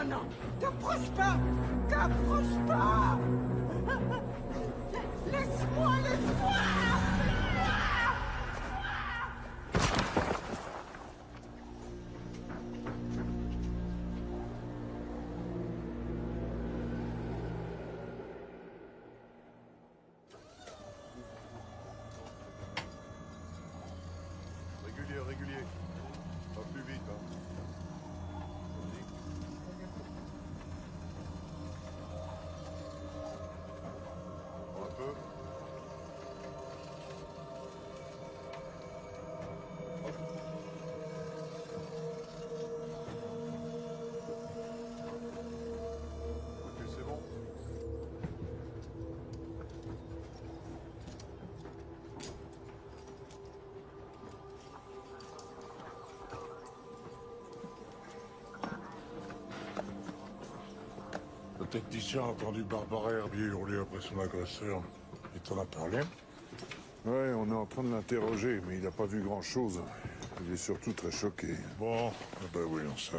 non, t'approches pas. T'approches pas. Laisse-moi, laisse-moi. Régulier. Pas plus vite, hein. Un peu. Ok, c'est bon. Le technicien a entendu Barbara Herbier hurler après son agresseur. Il t'en a parlé? Ouais, on est en train de l'interroger, mais il n'a pas vu grand-chose. Il est surtout très choqué. Bon, ben voyons ça.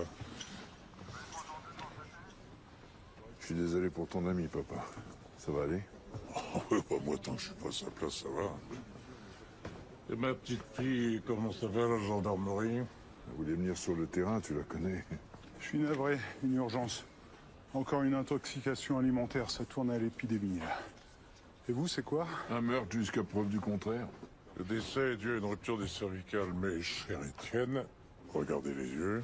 Je suis désolé pour ton ami, papa. Ça va aller? Oh, moi, tant que je suis pas à sa place, ça va. Et ma petite fille, comment ça va, la gendarmerie? Elle voulait venir sur le terrain, tu la connais. Je suis navré, une urgence. Encore une intoxication alimentaire, ça tourne à l'épidémie, là. Et vous, c'est quoi? Un meurtre jusqu'à preuve du contraire. Le décès est dû à une rupture des cervicales, mais, cher Étienne, regardez les yeux.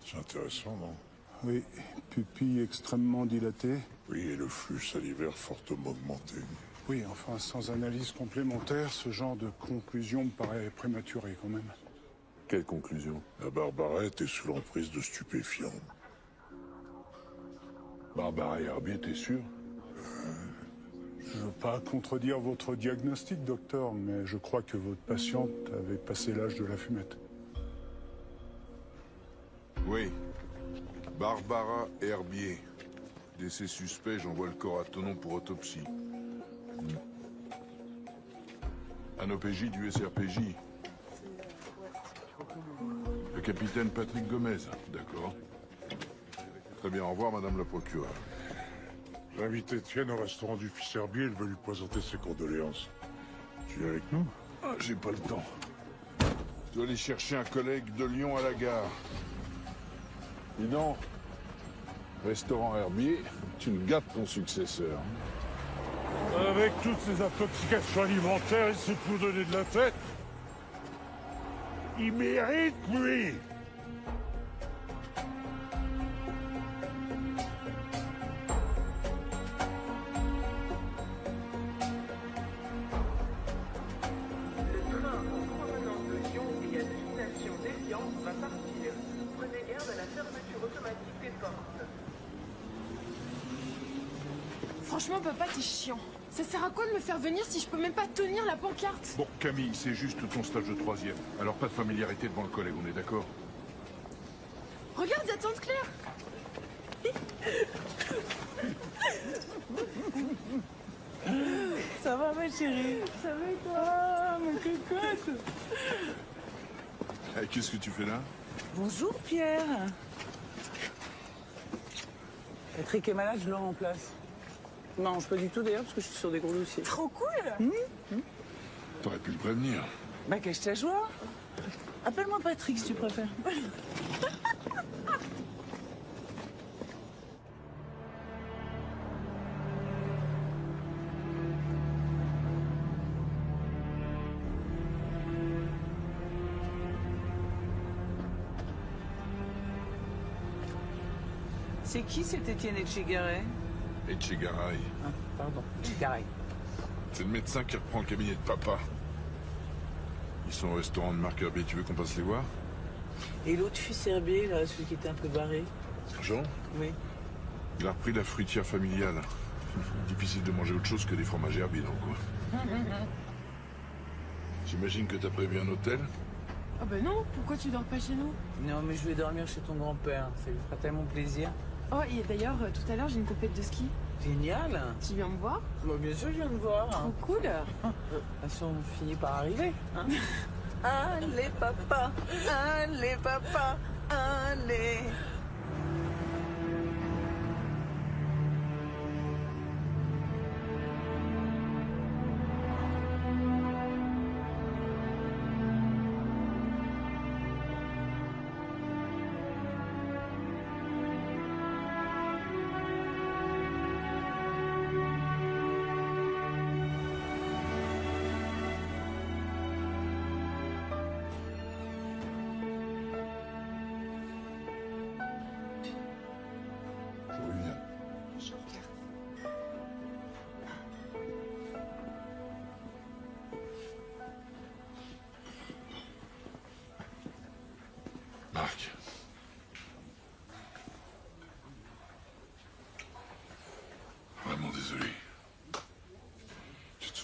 C'est intéressant, non? Oui, pupille extrêmement dilatée. Oui, et le flux salivaire fortement augmenté. Oui, enfin, sans analyse complémentaire, ce genre de conclusion me paraît prématuré, quand même. Quelle conclusion? La Barbara était sous l'emprise de stupéfiants. Barbara Herbier, t'es sûr? Je veux pas contredire votre diagnostic, docteur, mais je crois que votre patiente avait passé l'âge de la fumette. Oui. Barbara Herbier. Décès suspect, j'envoie le corps à Thonon pour autopsie. Un OPJ du SRPJ. Le capitaine Patrick Gomez, d'accord. Très bien, au revoir, madame la procureure. J'invite Étienne au restaurant du fils Herbier, il veut lui présenter ses condoléances. Tu es avec nous? Ah, j'ai pas le temps. Je dois aller chercher un collègue de Lyon à la gare. Dis donc, restaurant Herbier, tu me gâtes ton successeur. Avec toutes ces intoxications alimentaires, il s'est tout donné de la tête. Il mérite, lui. Le train en provenance de Lyon et à destination d'Évian va partir. Prenez garde à la fermeture automatique des portes. Franchement, papa, t'es chiant. Ça sert à quoi de me faire venir si je peux même pas tenir la pancarte? Bon, Camille, c'est juste ton stage de 3e. Alors pas de familiarité devant le collègue, on est d'accord? Regarde, y'a tante Claire. Ça va ma chérie? Ça va et toi? Ah, ma cocotte. Qu'est-ce que tu fais là? Bonjour Pierre. Patrick est malade, je le remplace. Non, pas du tout d'ailleurs parce que je suis sur des gros dossiers. Trop cool. T'aurais pu le prévenir. Bah cache ta joie. Appelle-moi Patrick si tu préfères. C'est qui cet Étienne Etchegaray? Etchegaray. Ah, pardon, Etchegaray. C'est le médecin qui reprend le cabinet de papa. Ils sont au restaurant de Marc Herbier, tu veux qu'on passe les voir? Et l'autre fils Herbier, là, celui qui était un peu barré? Jean? Oui. Il a repris la fruitière familiale. Difficile de manger autre chose que des fromages Herbier dans le coin. J'imagine que t'as prévu un hôtel? Ah bah non, pourquoi tu dors pas chez nous? Non, mais je vais dormir chez ton grand-père. Ça lui fera tellement plaisir. Oh, et d'ailleurs, tout à l'heure, j'ai une compète de ski. Génial. Tu viens me voir? Bah, bien sûr, je viens de voir. Trop cool. De toute façon, on finit par arriver. Hein. Allez, papa. Allez, papa. Allez.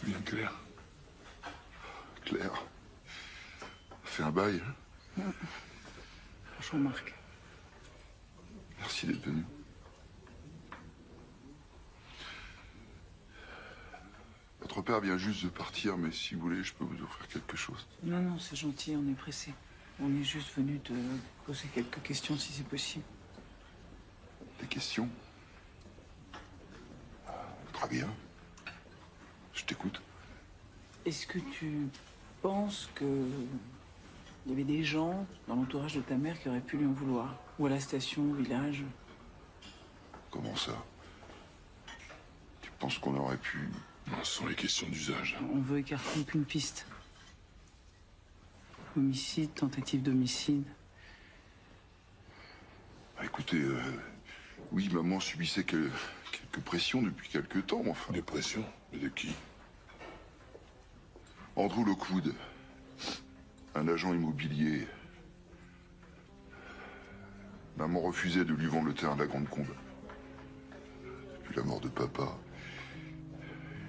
souviens de Claire? Claire. Fait un bail. Je remarque. Merci d'être venu. Votre père vient juste de partir, mais si vous voulez, je peux vous offrir quelque chose. Non, non, c'est gentil, on est pressé. On est juste venu te poser quelques questions si c'est possible. Des questions? Très bien. Je t'écoute. Est-ce que tu penses que il y avait des gens dans l'entourage de ta mère qui auraient pu lui en vouloir? Ou à la station, au village? Comment ça? Tu penses qu'on aurait pu... Non, ce sont les questions d'usage. On veut écarter aucune piste. Homicide, tentative d'homicide. Bah, écoutez, oui, maman subissait quelques pressions depuis quelques temps, enfin. Des pressions? Mais de qui? Andrew Lockwood, un agent immobilier. Maman refusait de lui vendre le terrain de la Grande Combe. Depuis la mort de papa,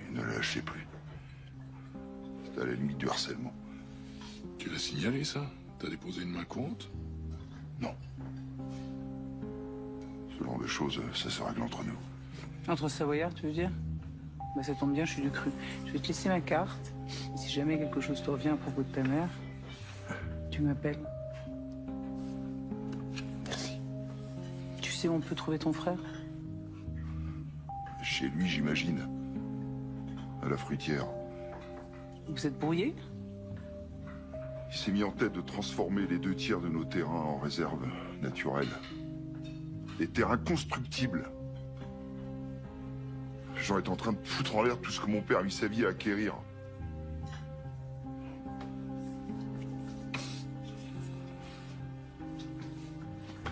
il ne la lâchait plus. C'était à la limite du harcèlement. Tu l'as signalé, ça? T'as déposé une main courante? Non. Ce genre de choses, ça se règle entre nous. Entre savoyards, tu veux dire? Bah ça tombe bien, je suis du cru. Je vais te laisser ma carte. Et si jamais quelque chose te revient à propos de ta mère, tu m'appelles. Merci. Tu sais où on peut trouver ton frère? Chez lui, j'imagine. À la fruitière. Vous êtes brouillés? Il s'est mis en tête de transformer les 2 tiers de nos terrains en réserves naturelles. Des terrains constructibles. Les gens étaient en train de foutre en l'air tout ce que mon père a mis sa vie à acquérir.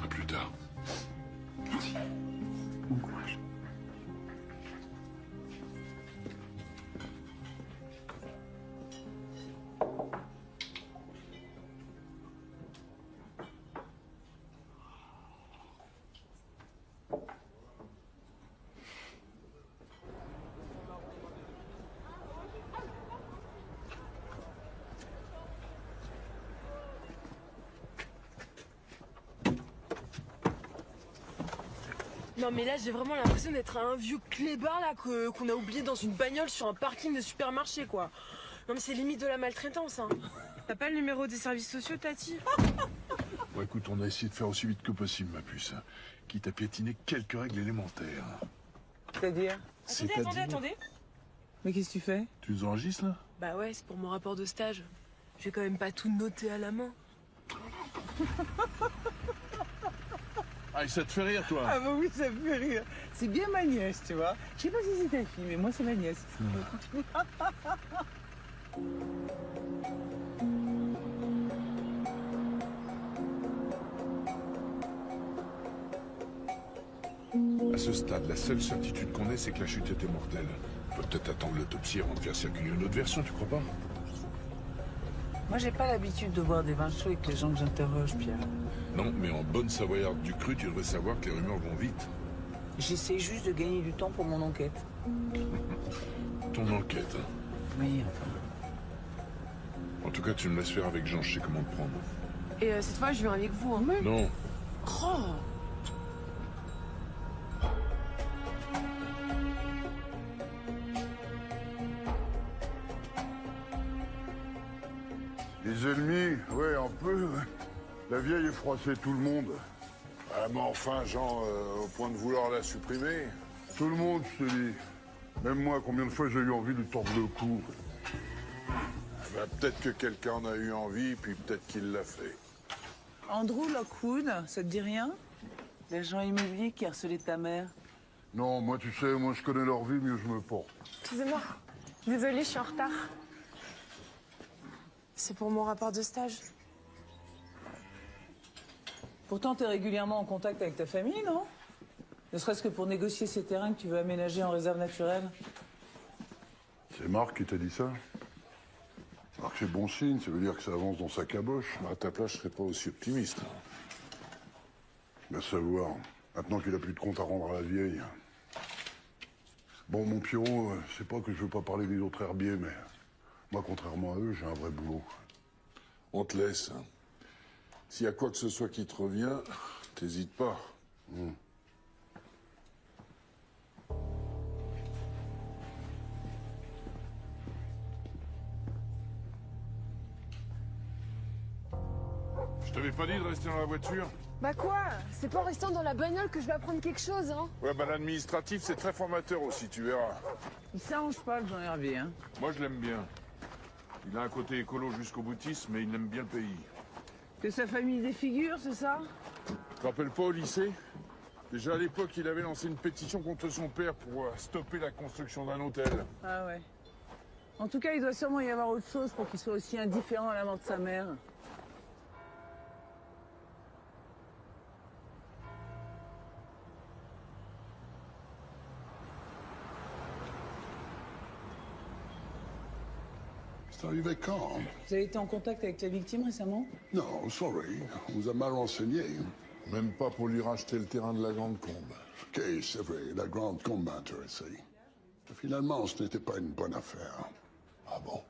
À plus tard. Merci. Bon courage. Non mais là j'ai vraiment l'impression d'être un vieux clébard là qu'on a oublié dans une bagnole sur un parking de supermarché quoi. Non mais c'est limite de la maltraitance hein. T'as pas le numéro des services sociaux Tati? Bon, écoute, on a essayé de faire aussi vite que possible, ma puce. Quitte à piétiner quelques règles élémentaires. C'est-à-dire? Attendez. Mais qu'est-ce que tu fais? Tu nous enregistres, là? Bah ouais, c'est pour mon rapport de stage. Je vais quand même pas tout noter à la main. Ah, et ça te fait rire, toi? Ah bah oui, ça me fait rire. C'est bien ma nièce, tu vois. Je sais pas si c'est ta fille, mais moi c'est ma nièce. À ce stade, la seule certitude qu'on ait, c'est que la chute était mortelle. On peut peut-être attendre l'autopsie avant de faire circuler une autre version, tu crois pas? Moi j'ai pas l'habitude de boire des vins chauds avec les gens que j'interroge, Pierre. Non, mais en bonne savoyarde du cru, tu devrais savoir que les rumeurs vont vite. J'essaie juste de gagner du temps pour mon enquête. Ton enquête, hein. Oui, enfin. En tout cas, tu me laisses faire avec Jean, je sais comment te prendre. Et cette fois je viens avec vous hein. Non. Oh. Les ennemis, ouais, un peu. La vieille est froissée tout le monde. Ah, mais enfin, Jean, au point de vouloir la supprimer. Tout le monde, je te dis. Même moi, combien de fois j'ai eu envie de tordre le cou. Bah, peut-être que quelqu'un en a eu envie, puis peut-être qu'il l'a fait. Andrew Lockwood, ça te dit rien? L'agent immobilier qui a harcelé ta mère. Non, moi, tu sais, moi, je connais leur vie, mieux je me porte. Excusez-moi. Désolée, je suis en retard. C'est pour mon rapport de stage. Pourtant, t'es régulièrement en contact avec ta famille, non? Ne serait-ce que pour négocier ces terrains que tu veux aménager en réserve naturelle. C'est Marc qui t'a dit ça? Marc, c'est bon signe, ça veut dire que ça avance dans sa caboche. À ta place, je serais pas aussi optimiste. Va savoir. Maintenant qu'il a plus de compte à rendre à la vieille. Bon, mon Pierrot, c'est pas que je veux pas parler des autres herbiers, mais moi, contrairement à eux, j'ai un vrai boulot. On te laisse. Hein. S'il y a quoi que ce soit qui te revient, t'hésites pas. Je t'avais pas dit de rester dans la voiture? Bah quoi? C'est pas en restant dans la bagnole que je vais apprendre quelque chose, hein. Ouais, bah l'administratif, c'est très formateur aussi, tu verras. Il s'arrange pas, le Jean Hervé, hein. Moi, je l'aime bien. Il a un côté écolo jusqu'au boutisme, mais il aime bien le pays. Que sa famille défigure, c'est ça? Tu te rappelles pas au lycée? Déjà à l'époque, il avait lancé une pétition contre son père pour stopper la construction d'un hôtel. Ah ouais. En tout cas, il doit sûrement y avoir autre chose pour qu'il soit aussi indifférent à la mort de sa mère. C'est arrivé quand? Vous avez été en contact avec la victime récemment? Non, sorry, on vous a mal renseigné. Même pas pour lui racheter le terrain de la Grande Combe. Ok, c'est vrai, la Grande Combe m'a intéressé. Finalement, ce n'était pas une bonne affaire. Ah bon?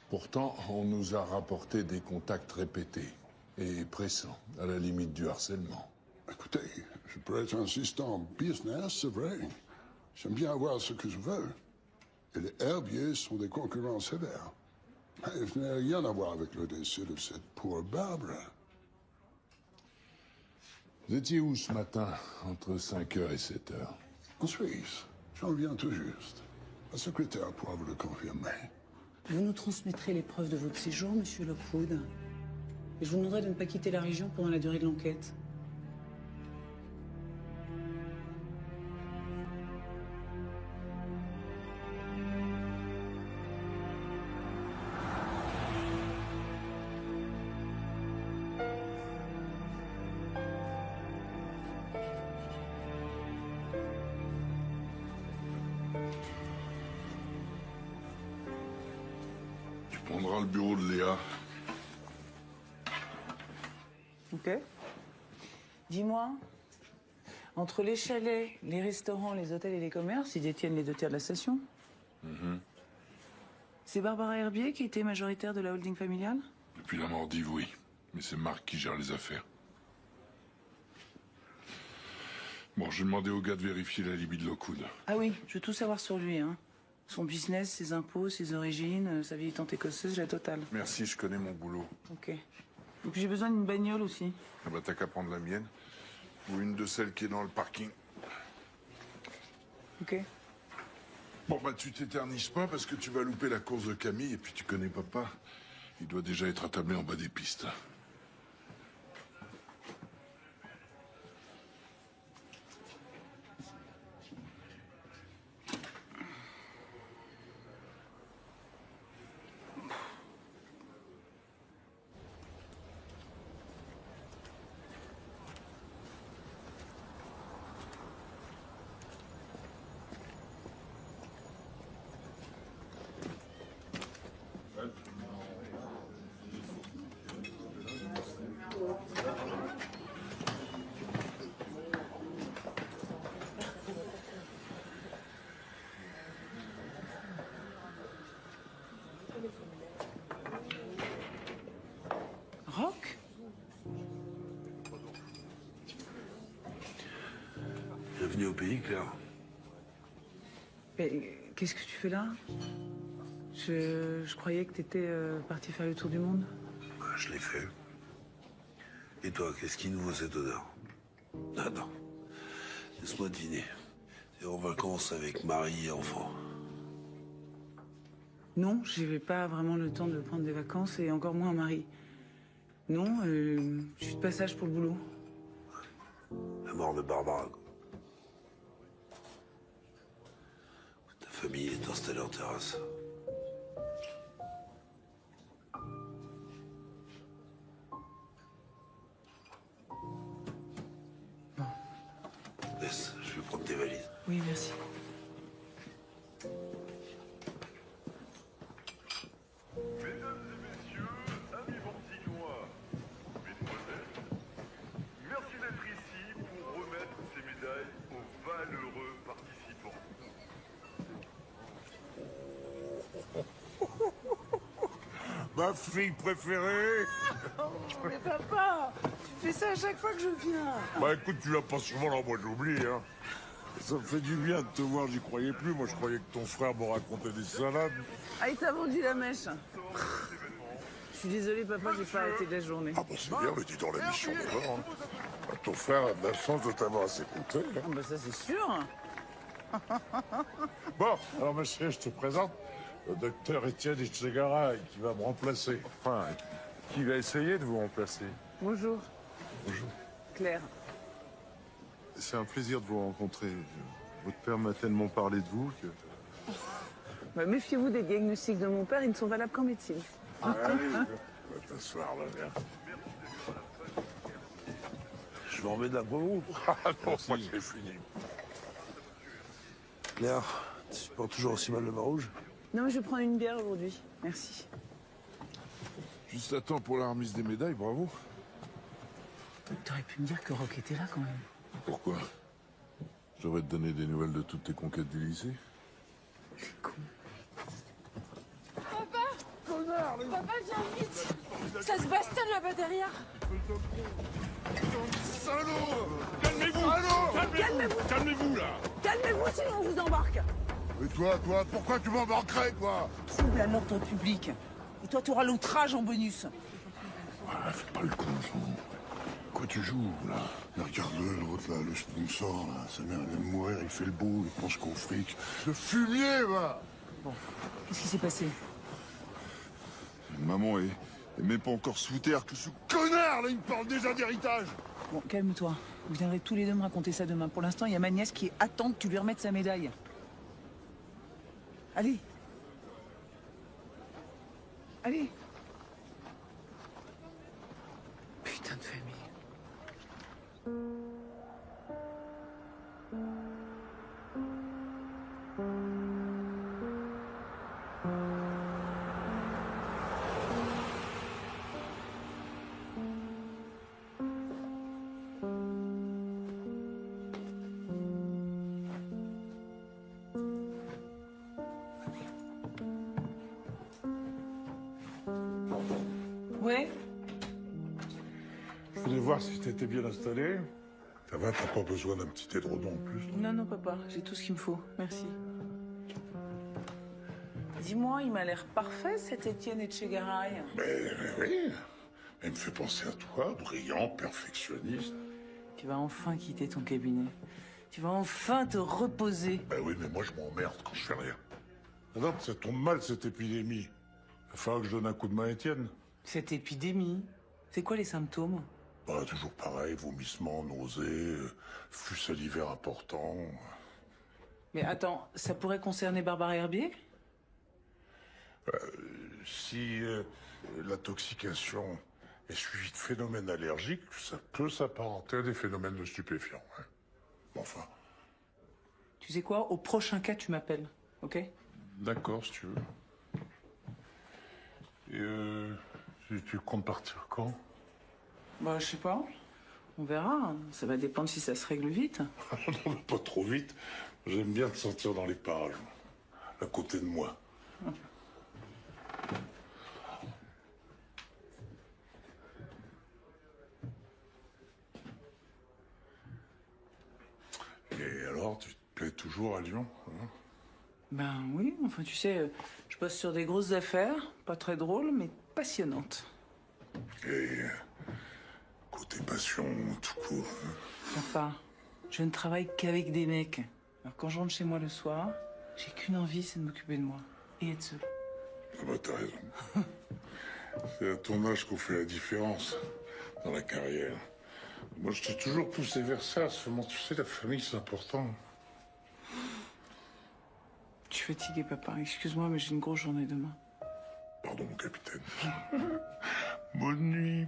Pourtant, on nous a rapporté des contacts répétés et pressants, à la limite du harcèlement. Écoutez, je peux être insistant en business, c'est vrai. J'aime bien avoir ce que je veux. Et les herbiers sont des concurrents sévères. Mais je n'ai rien à voir avec le décès de cette pauvre Barbara. Vous étiez où ce matin, entre 5h et 7h? En Suisse. J'en viens tout juste. La secrétaire pourra vous le confirmer. Vous nous transmettrez les preuves de votre séjour, monsieur Lockwood. Et je vous demanderai de ne pas quitter la région pendant la durée de l'enquête. Tu prendras le bureau de Léa. Ok. Dis-moi, entre les chalets, les restaurants, les hôtels et les commerces, ils détiennent les 2 tiers de la station. C'est Barbara Herbier qui était majoritaire de la holding familiale? Depuis la mort d'Yves, oui. Mais c'est Marc qui gère les affaires. Bon, j'ai demandé au gars de vérifier l'alibi de Lockwood. Ah oui, je veux tout savoir sur lui, hein. Son business, ses impôts, ses origines, sa vieille tante écossaise, la totale. Merci, je connais mon boulot. Ok. Et puis j'ai besoin d'une bagnole aussi. Ah bah t'as qu'à prendre la mienne. Ou une de celles qui est dans le parking. Ok. Bon bah tu t'éternises pas parce que tu vas louper la course de Camille et puis tu connais papa. Il doit déjà être attablé en bas des pistes. Rock? Bienvenue au pays, Claire. Mais qu'est-ce que tu fais là? Je croyais que t'étais parti faire le tour du monde. Bah, je l'ai fait. Et toi, qu'est-ce qui nous vaut cette odeur? Attends. Laisse-moi deviner. T'es en vacances avec mari et enfant. Non, j'avais pas vraiment le temps de prendre des vacances et encore moins un mari. Non, je suis de passage pour le boulot. La mort de Barbara. Ta famille est installée en terrasse. Laisse, je vais prendre tes valises. Oui, merci. Mesdames et messieurs, amis Bantinois, mesdemoiselles, merci d'être ici pour remettre ces médailles aux valeureux participants. Ma fille préférée. Mais papa, tu fais ça à chaque fois que je viens. Bah écoute, tu l'as pas souvent là, moi j'oublie, hein. Ça me fait du bien de te voir, j'y croyais plus. Moi je croyais que ton frère me racontait des salades. Ah, il t'a vendu la mèche. Je suis désolée, papa, j'ai pas arrêté la journée. Ah bah c'est bien, mais dis dans la mission d'abord. Hein. Ton frère a de la chance de t'avoir à ses côtés. Hein. Ah bah ça, c'est sûr. Bon, alors monsieur, je te présente le docteur Étienne Etchegaray qui va me remplacer. Enfin, qui va essayer de vous remplacer. Bonjour. Bonjour. Claire. C'est un plaisir de vous rencontrer. Votre père m'a tellement parlé de vous que... Bah, méfiez-vous des diagnostics de mon père, ils ne sont valables qu'en médecine. Ah, allez, va t'asseoir là, viens. Je m'en mets d'un bon groupe. Ah non, moi j'ai fini. Claire, tu portes toujours aussi mal le vin rouge? Non, mais je vais prendre une bière aujourd'hui. Merci. Juste à temps pour la remise des médailles, bravo. T'aurais pu me dire que Rock était là quand même. Pourquoi? Je devrais te donner des nouvelles de toutes tes conquêtes du lycée. C'est con. Papa, viens vite. Ça se bastonne là-bas derrière. Salaud! Calmez-vous! Calmez-vous! Calmez-vous, là! Calmez-vous, sinon on vous embarque. Mais toi, pourquoi tu m'embarquerais, quoi? Trouble à l'ordre public. Et toi, tu auras l'outrage en bonus. Ah, fais pas le con, Jean. Quoi tu joues, là? Mais regarde-le, l'autre, là, le sponsor, là. Sa mère, elle vient de mourir, il fait le beau, il pense qu'au fric. Le fumier, va! Bon, qu'est-ce qui s'est passé? Maman est même pas encore sous terre que ce connard, là, il me parle déjà d'héritage. Bon, calme-toi. Vous viendrez tous les deux me raconter ça demain. Pour l'instant, il y a ma nièce qui attend que tu lui remettes sa médaille. Allez. Allez. Putain de famille. Ouais. Je voulais voir si t'étais bien installé. Ça va, t'as pas besoin d'un petit édredon en plus? Non, non, papa, j'ai tout ce qu'il me faut. Merci. Dis-moi, il m'a l'air parfait, cet Étienne Etchegaray. Mais oui, il me fait penser à toi, brillant, perfectionniste. Tu vas enfin quitter ton cabinet. Tu vas enfin te reposer. Ben oui, mais moi je m'emmerde quand je fais rien. Non, ça tombe mal cette épidémie. Il va falloir que je donne un coup de main à Étienne. Cette épidémie, c'est quoi les symptômes? Bah, toujours pareil, vomissements, nausées, flux salivaire important. Mais attends, ça pourrait concerner Barbara Herbier? Si l'intoxication est suivie de phénomènes allergiques, ça peut s'apparenter à des phénomènes de stupéfiants. Hein. Bon, enfin. Tu sais quoi? Au prochain cas, tu m'appelles, ok? D'accord, si tu veux. Et tu comptes partir quand? Bah, je sais pas. On verra. Hein. Ça va dépendre si ça se règle vite. Non, mais pas trop vite. J'aime bien te sentir dans les parages, à côté de moi. Et alors, tu te plais toujours à Lyon, hein? Ben oui, enfin tu sais, je bosse sur des grosses affaires, pas très drôles, mais passionnantes. Et côté passion, tout court. Hein? Papa, je ne travaille qu'avec des mecs. Alors quand je rentre chez moi le soir, j'ai qu'une envie, c'est de m'occuper de moi et être seule. Ah bah t'as raison. C'est à ton âge qu'on fait la différence dans la carrière. Moi, je t'ai toujours poussé vers ça. Seulement, tu sais, la famille, c'est important. Je suis fatiguée, papa. Excuse-moi, mais j'ai une grosse journée demain. Pardon, mon capitaine. Bonne nuit.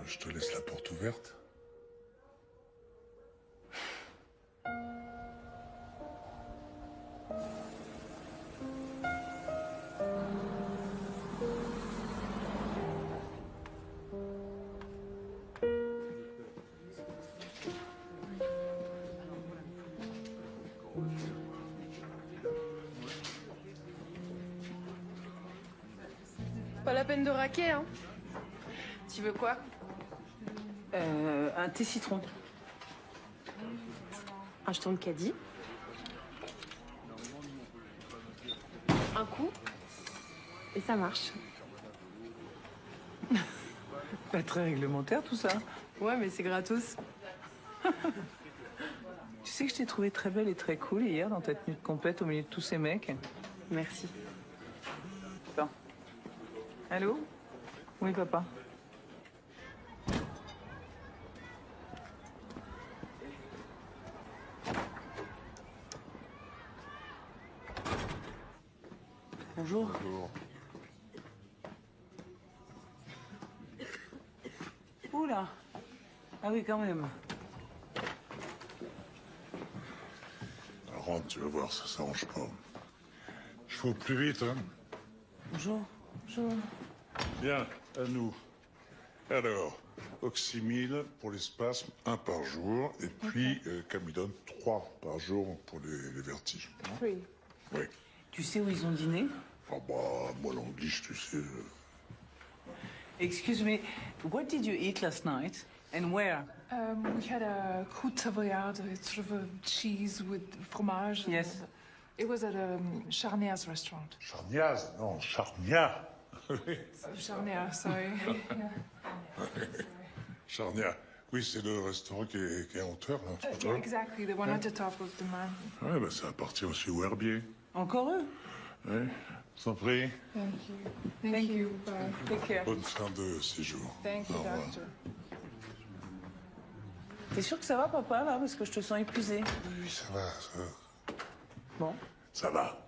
Je te laisse la porte ouverte. la peine de raquer, hein. Tu veux quoi? Un thé citron. Un jeton de caddie. Un coup. Et ça marche. Pas très réglementaire tout ça. Ouais, mais c'est gratos. Tu sais que je t'ai trouvée très belle et très cool hier dans ta tenue de complète au milieu de tous ces mecs. Merci. Bon. Allô? Oui, papa. Bonjour. Bonjour. Oula. Ah oui, quand même. Rentre, tu vas voir, ça s'arrange pas. Il faut plus vite, hein. Bonjour. Bonjour. Bien, à nous. Alors, Oxymil pour les spasmes, 1 par jour, et puis Camidone, 3 par jour pour les vertiges. Oui. Oui. Tu sais où ils ont dîné? Ah bah, moi l'anglais, tu sais. Excuse me, what did you eat last night? And where? We had a croûte savoyarde. It's sort of a cheese with fromage. Yes. It was at Charnia's restaurant. Charniaz, non, Charnia. Charnia, sorry. Charnia. Oui, c'est le restaurant qui est en hauteur, là, tu vois. Exactly, the one at the top of the mountain. Ouais, bah ça appartient aussi au herbier. Encore eux? Oui, sans prix. Thank you. Thank you. Bye. Take care. Bonne fin de séjour. Thank you, Au revoir. doctor. T'es sûr que ça va, papa, là? Parce que je te sens épuisé. Oui, ça va, ça va. Bon. Ça va.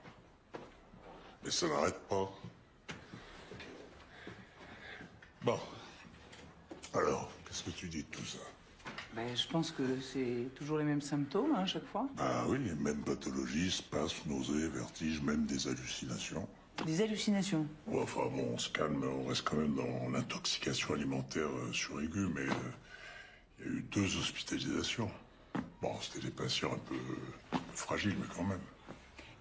Mais ça n'arrête pas. Bon. Alors, qu'est-ce que tu dis de tout ça? Ben, je pense que c'est toujours les mêmes symptômes, hein, à chaque fois. Ah oui, même pathologie, spasmes, nausées, vertiges, même des hallucinations. Des hallucinations. Ouais, enfin bon, on se calme, on reste quand même dans l'intoxication alimentaire suraiguë, mais il y a eu 2 hospitalisations. Bon, c'était des patients un peu fragiles, mais quand même.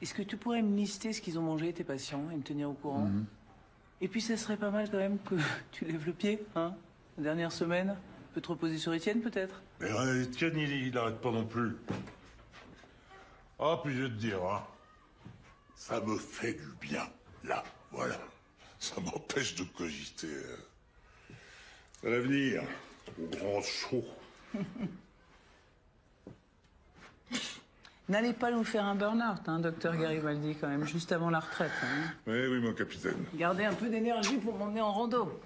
Est-ce que tu pourrais me lister ce qu'ils ont mangé, tes patients, et me tenir au courant? Et puis, ça serait pas mal quand même que tu lèves le pied, hein? La dernière semaine, tu peux te reposer sur Étienne, peut-être? Mais Étienne, il n'arrête pas non plus. Ah, puis je vais te dire, hein, ça me fait du bien, là, voilà. Ça m'empêche de cogiter à l'avenir, au grand chaud. N'allez pas nous faire un burn-out, hein, docteur Garibaldi, quand même, juste avant la retraite. Hein. Oui, oui, mon capitaine. Gardez un peu d'énergie pour m'emmener en rando.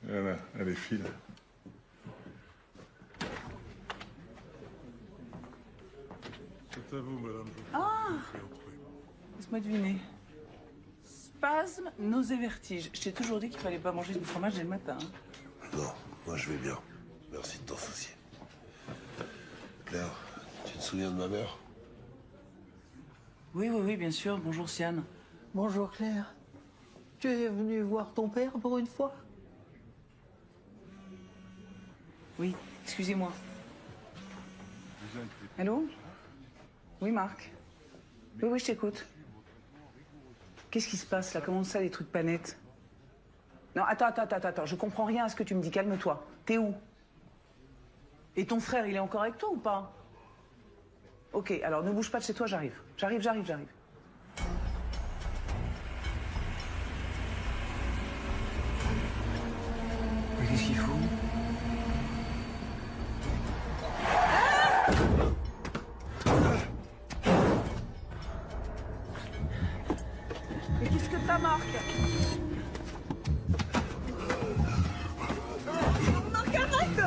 Voilà, allez, file. C'est à vous, madame. Ah! Laisse-moi deviner. Spasme, nausées, vertige. Je t'ai toujours dit qu'il fallait pas manger du fromage dès le matin. Hein. Non, moi je vais bien. Merci de t'en soucier. Claire, tu te souviens de ma mère? Oui, oui, oui, bien sûr. Bonjour, Siane. Bonjour Claire. Tu es venue voir ton père pour une fois? Oui, excusez-moi. Allô? Oui, Marc? Oui, oui, je t'écoute. Qu'est-ce qui se passe là? Comment ça, les trucs pas nets? Non, attends, je comprends rien à ce que tu me dis. Calme-toi. T'es où? Et ton frère, il est encore avec toi ou pas? Ok, alors ne bouge pas de chez toi, j'arrive. J'arrive. Mais qu'est-ce qu'il fout? Mais qu'est-ce que t'as, Marc? Marc, arrête!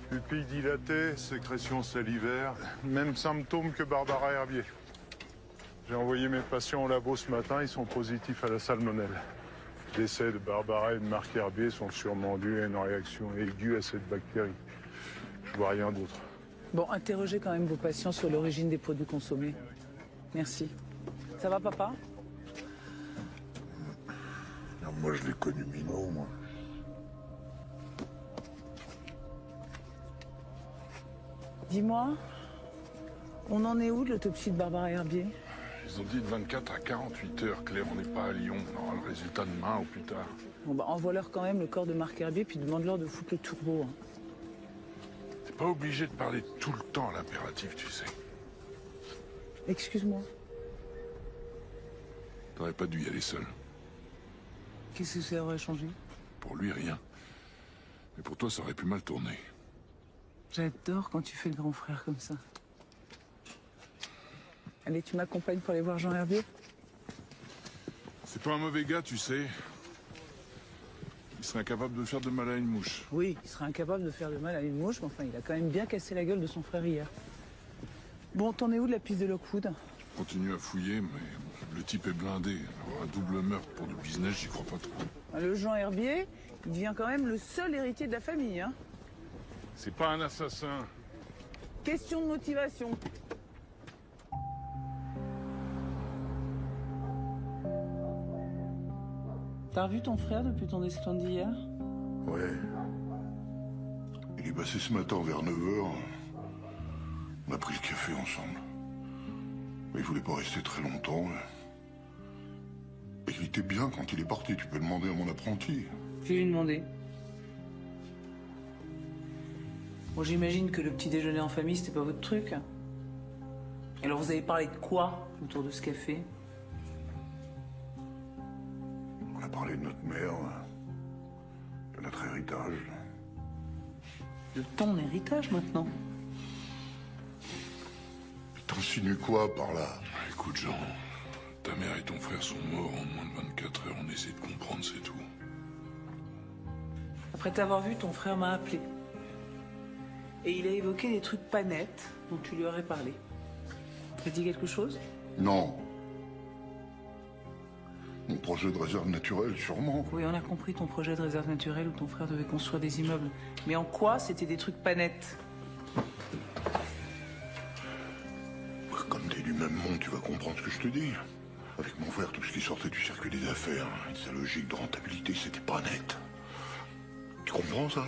Pupille dilatée, sécrétion salivaire, même symptômes que Barbara Herbier. J'ai envoyé mes patients au labo ce matin, ils sont positifs à la salmonelle. Les décès de Barbara et de Marc Herbier sont sûrement dus à une réaction aiguë à cette bactérie. Je vois rien d'autre. Bon, interrogez quand même vos patients sur l'origine des produits consommés. Merci. Ça va, papa? Moi, je l'ai connu minot, moi. Dis-moi, on en est où de l'autopsie de Barbara Herbier? Ils ont dit de 24 à 48 heures, Claire, on n'est pas à Lyon. On aura le résultat demain ou plus tard. Bon bah envoie-leur quand même le corps de Marc Herbier, puis demande-leur de foutre le turbo. Hein. T'es pas obligé de parler tout le temps à l'impératif, tu sais. Excuse-moi, T'aurais pas dû y aller seul. qu'est-ce que ça aurait changé? Pour lui, rien. Mais pour toi, ça aurait pu mal tourner. J'adore quand tu fais le grand frère comme ça. Allez, tu m'accompagnes pour aller voir Jean Herbier? C'est pas un mauvais gars, tu sais. Il serait incapable de faire de mal à une mouche. Oui, il serait incapable de faire de mal à une mouche, mais enfin, il a quand même bien cassé la gueule de son frère hier. Bon, t'en es où de la piste de Lockwood? Je continue à fouiller, mais bon, le type est blindé. Alors, un double meurtre pour du business, j'y crois pas trop. Le Jean Herbier, il devient quand même le seul héritier de la famille, hein. C'est pas un assassin. Question de motivation. T'as revu ton frère depuis ton destin d'hier? Ouais. Il est passé ce matin vers 9h. On a pris le café ensemble. Mais il voulait pas rester très longtemps. Et il était bien quand il est parti. Tu peux demander à mon apprenti. Je vais lui demander. Bon, j'imagine que le petit déjeuner en famille, c'était pas votre truc. Alors vous avez parlé de quoi autour de ce café? On a parlé de notre mère, de notre héritage. De ton héritage maintenant? T'insinues quoi par là? Écoute, Jean, ta mère et ton frère sont morts en moins de 24 heures. On essaie de comprendre, c'est tout. Après t'avoir vu, ton frère m'a appelé. Et il a évoqué des trucs pas nets dont tu lui aurais parlé. T'as dit quelque chose? Non. Mon projet de réserve naturelle, sûrement. Oui, on a compris ton projet de réserve naturelle où ton frère devait construire des immeubles. Mais en quoi c'était des trucs pas nets? Comme t'es du même monde, tu vas comprendre ce que je te dis. Avec mon frère, tout ce qui sortait du circuit des affaires, et sa logique de rentabilité, c'était pas net. Tu comprends ça?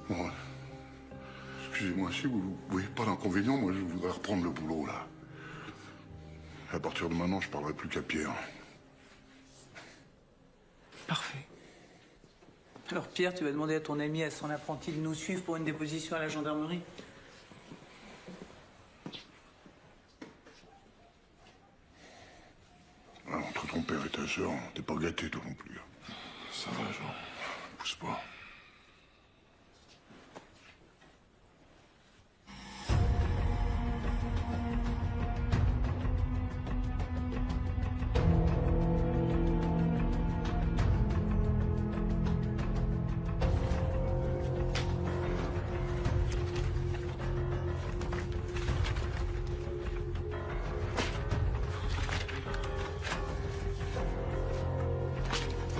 Bon, excusez-moi, si vous voyez pas d'inconvénient, moi je voudrais reprendre le boulot, là. À partir de maintenant, je parlerai plus qu'à Pierre. Parfait. Alors Pierre, tu vas demander à ton ami, à son apprenti, de nous suivre pour une déposition à la gendarmerie? Alors, entre ton père et ta sœur, t'es pas gâté, toi non plus. Ça va, Jean. Pousse pas.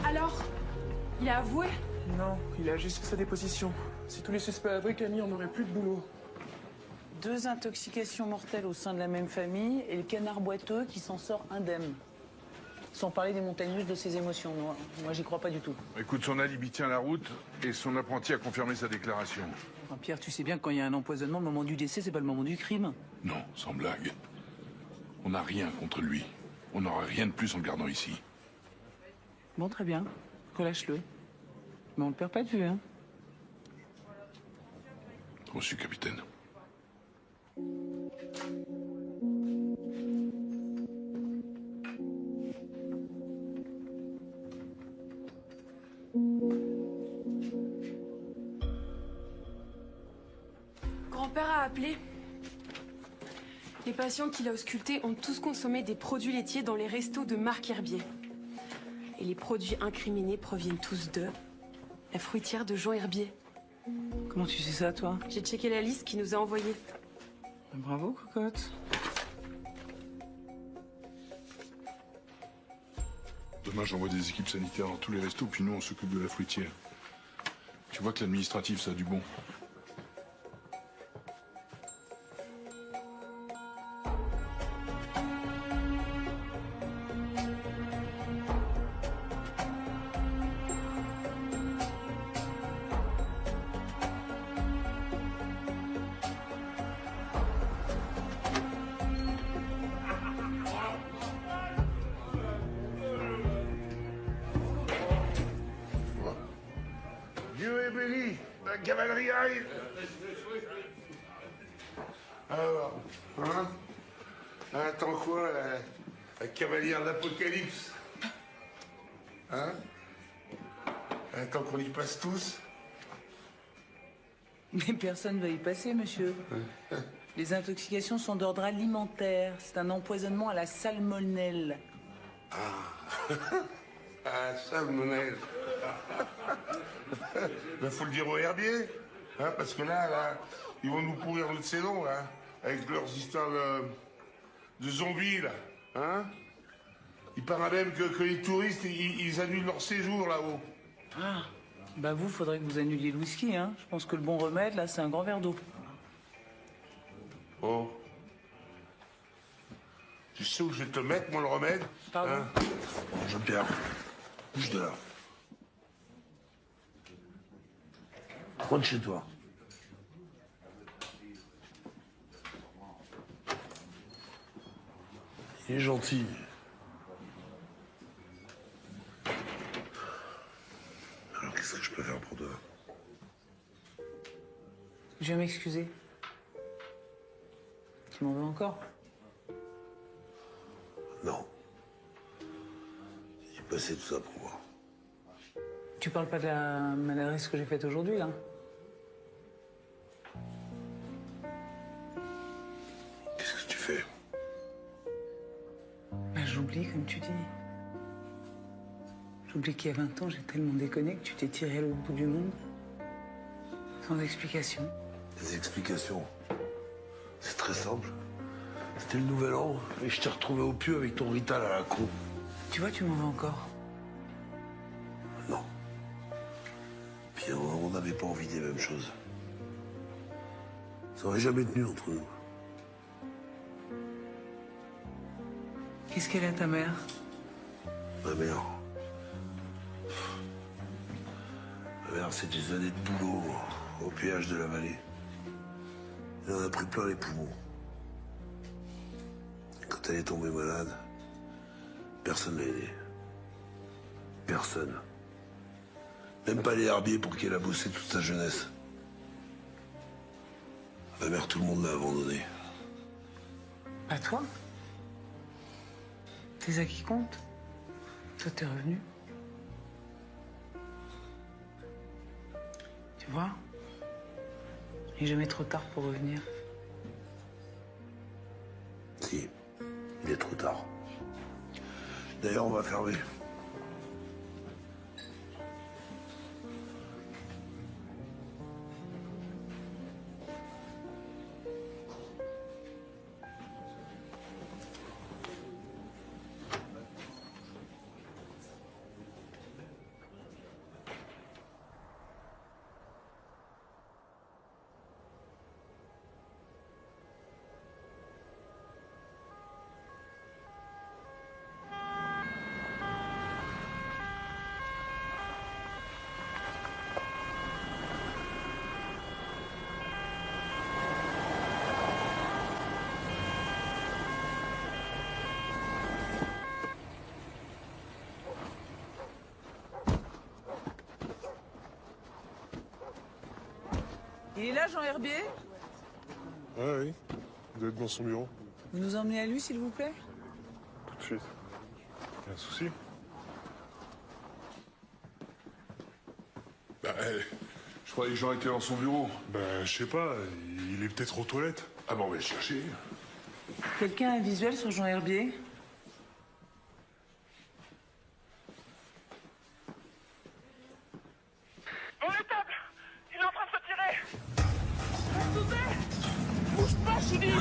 Alors, il a avoué? Non, il a juste fait sa déposition. Si tous les suspects avouaient, Camille, on n'aurait plus de boulot. 2 intoxications mortelles au sein de la même famille et le canard boiteux qui s'en sort indemne. Sans parler des montagnes russes de ses émotions. Moi j'y crois pas du tout. Écoute, son alibi tient la route et son apprenti a confirmé sa déclaration. Enfin, Pierre, tu sais bien que quand il y a un empoisonnement, le moment du décès, c'est pas le moment du crime. Non, sans blague. On n'a rien contre lui. On n'aura rien de plus en le gardant ici. Bon, très bien. Relâche-le. Mais on le perd pas de vue, hein. Reçu, capitaine. Grand-père a appelé. Les patients qu'il a auscultés ont tous consommé des produits laitiers dans les restos de Marc Herbier. Et les produits incriminés proviennent tous de la fruitière de Jean Herbier. Comment tu sais ça, toi? J'ai checké la liste qu'il nous a envoyée. Bravo, cocotte. Demain, j'envoie des équipes sanitaires dans tous les restos, puis nous, on s'occupe de la fruitière. Tu vois que l'administratif, ça a du bon. Dieu est béni. La cavalerie arrive. Alors, hein? Attends quoi, la cavalière de l'Apocalypse? Hein? Attends qu'on y passe tous? Mais personne ne va y passer, monsieur. Les intoxications sont d'ordre alimentaire. C'est un empoisonnement à la salmonelle. Ah, salmonelle. Ben, faut le dire aux herbiers, hein, parce que là, ils vont nous pourrir notre saison, hein, avec leurs histoires de zombies, là, hein. Il paraît même que les touristes, ils annulent leur séjour là-haut. Ah, bah vous, faudrait que vous annuliez le whisky, hein. Je pense que le bon remède, là, c'est un grand verre d'eau. Oh. Tu sais où je vais te mettre, moi, le remède? Pardon? Hein? Jean-Pierre, bouge de là. Rentre chez toi. Il est gentil. Alors qu'est-ce que je peux faire pour toi? Je vais m'excuser. Tu m'en veux encore? Non. J'ai passé tout ça pour moi. Tu parles pas de la maladresse que j'ai faite aujourd'hui, là? Qu'est-ce que tu fais? Bah, j'oublie, comme tu dis. J'oublie qu'il y a 20 ans, j'ai tellement déconné que tu t'es tiré à l'autre bout du monde. Sans explication. Des explications. C'est très simple. C'était le nouvel an et je t'ai retrouvé au pieu avec ton Rital à la con. Tu vois, tu m'en veux encore. Non. Puis on n'avait pas envie des mêmes choses. Ça aurait jamais tenu entre nous. Qu'est-ce qu'elle a, ta mère? Ma mère. Ma mère, c'est des années de boulot au péage de la vallée. Elle en a pris plein les poumons. Et quand elle est tombée malade, personne l'a aidée. Personne. Même pas les herbiers pour qui elle a bossé toute sa jeunesse. Ma mère, tout le monde l'a abandonnée. Pas toi? C'est ça qui compte. Toi, t'es revenu. Tu vois? Il n'est jamais trop tard pour revenir. Si, il est trop tard. D'ailleurs, on va fermer. Il est là, Jean Herbier? Ah oui, il doit être dans son bureau. Vous nous emmenez à lui, s'il vous plaît? Tout de suite. Y a un souci? Bah, je croyais que Jean était dans son bureau. Ben, je sais pas, il est peut-être aux toilettes. Ah bon, on va le chercher. Quelqu'un a un visuel sur Jean Herbier? Dans l'étable! Il est en train de se tirer! Attendez! Bouge pas, je dis!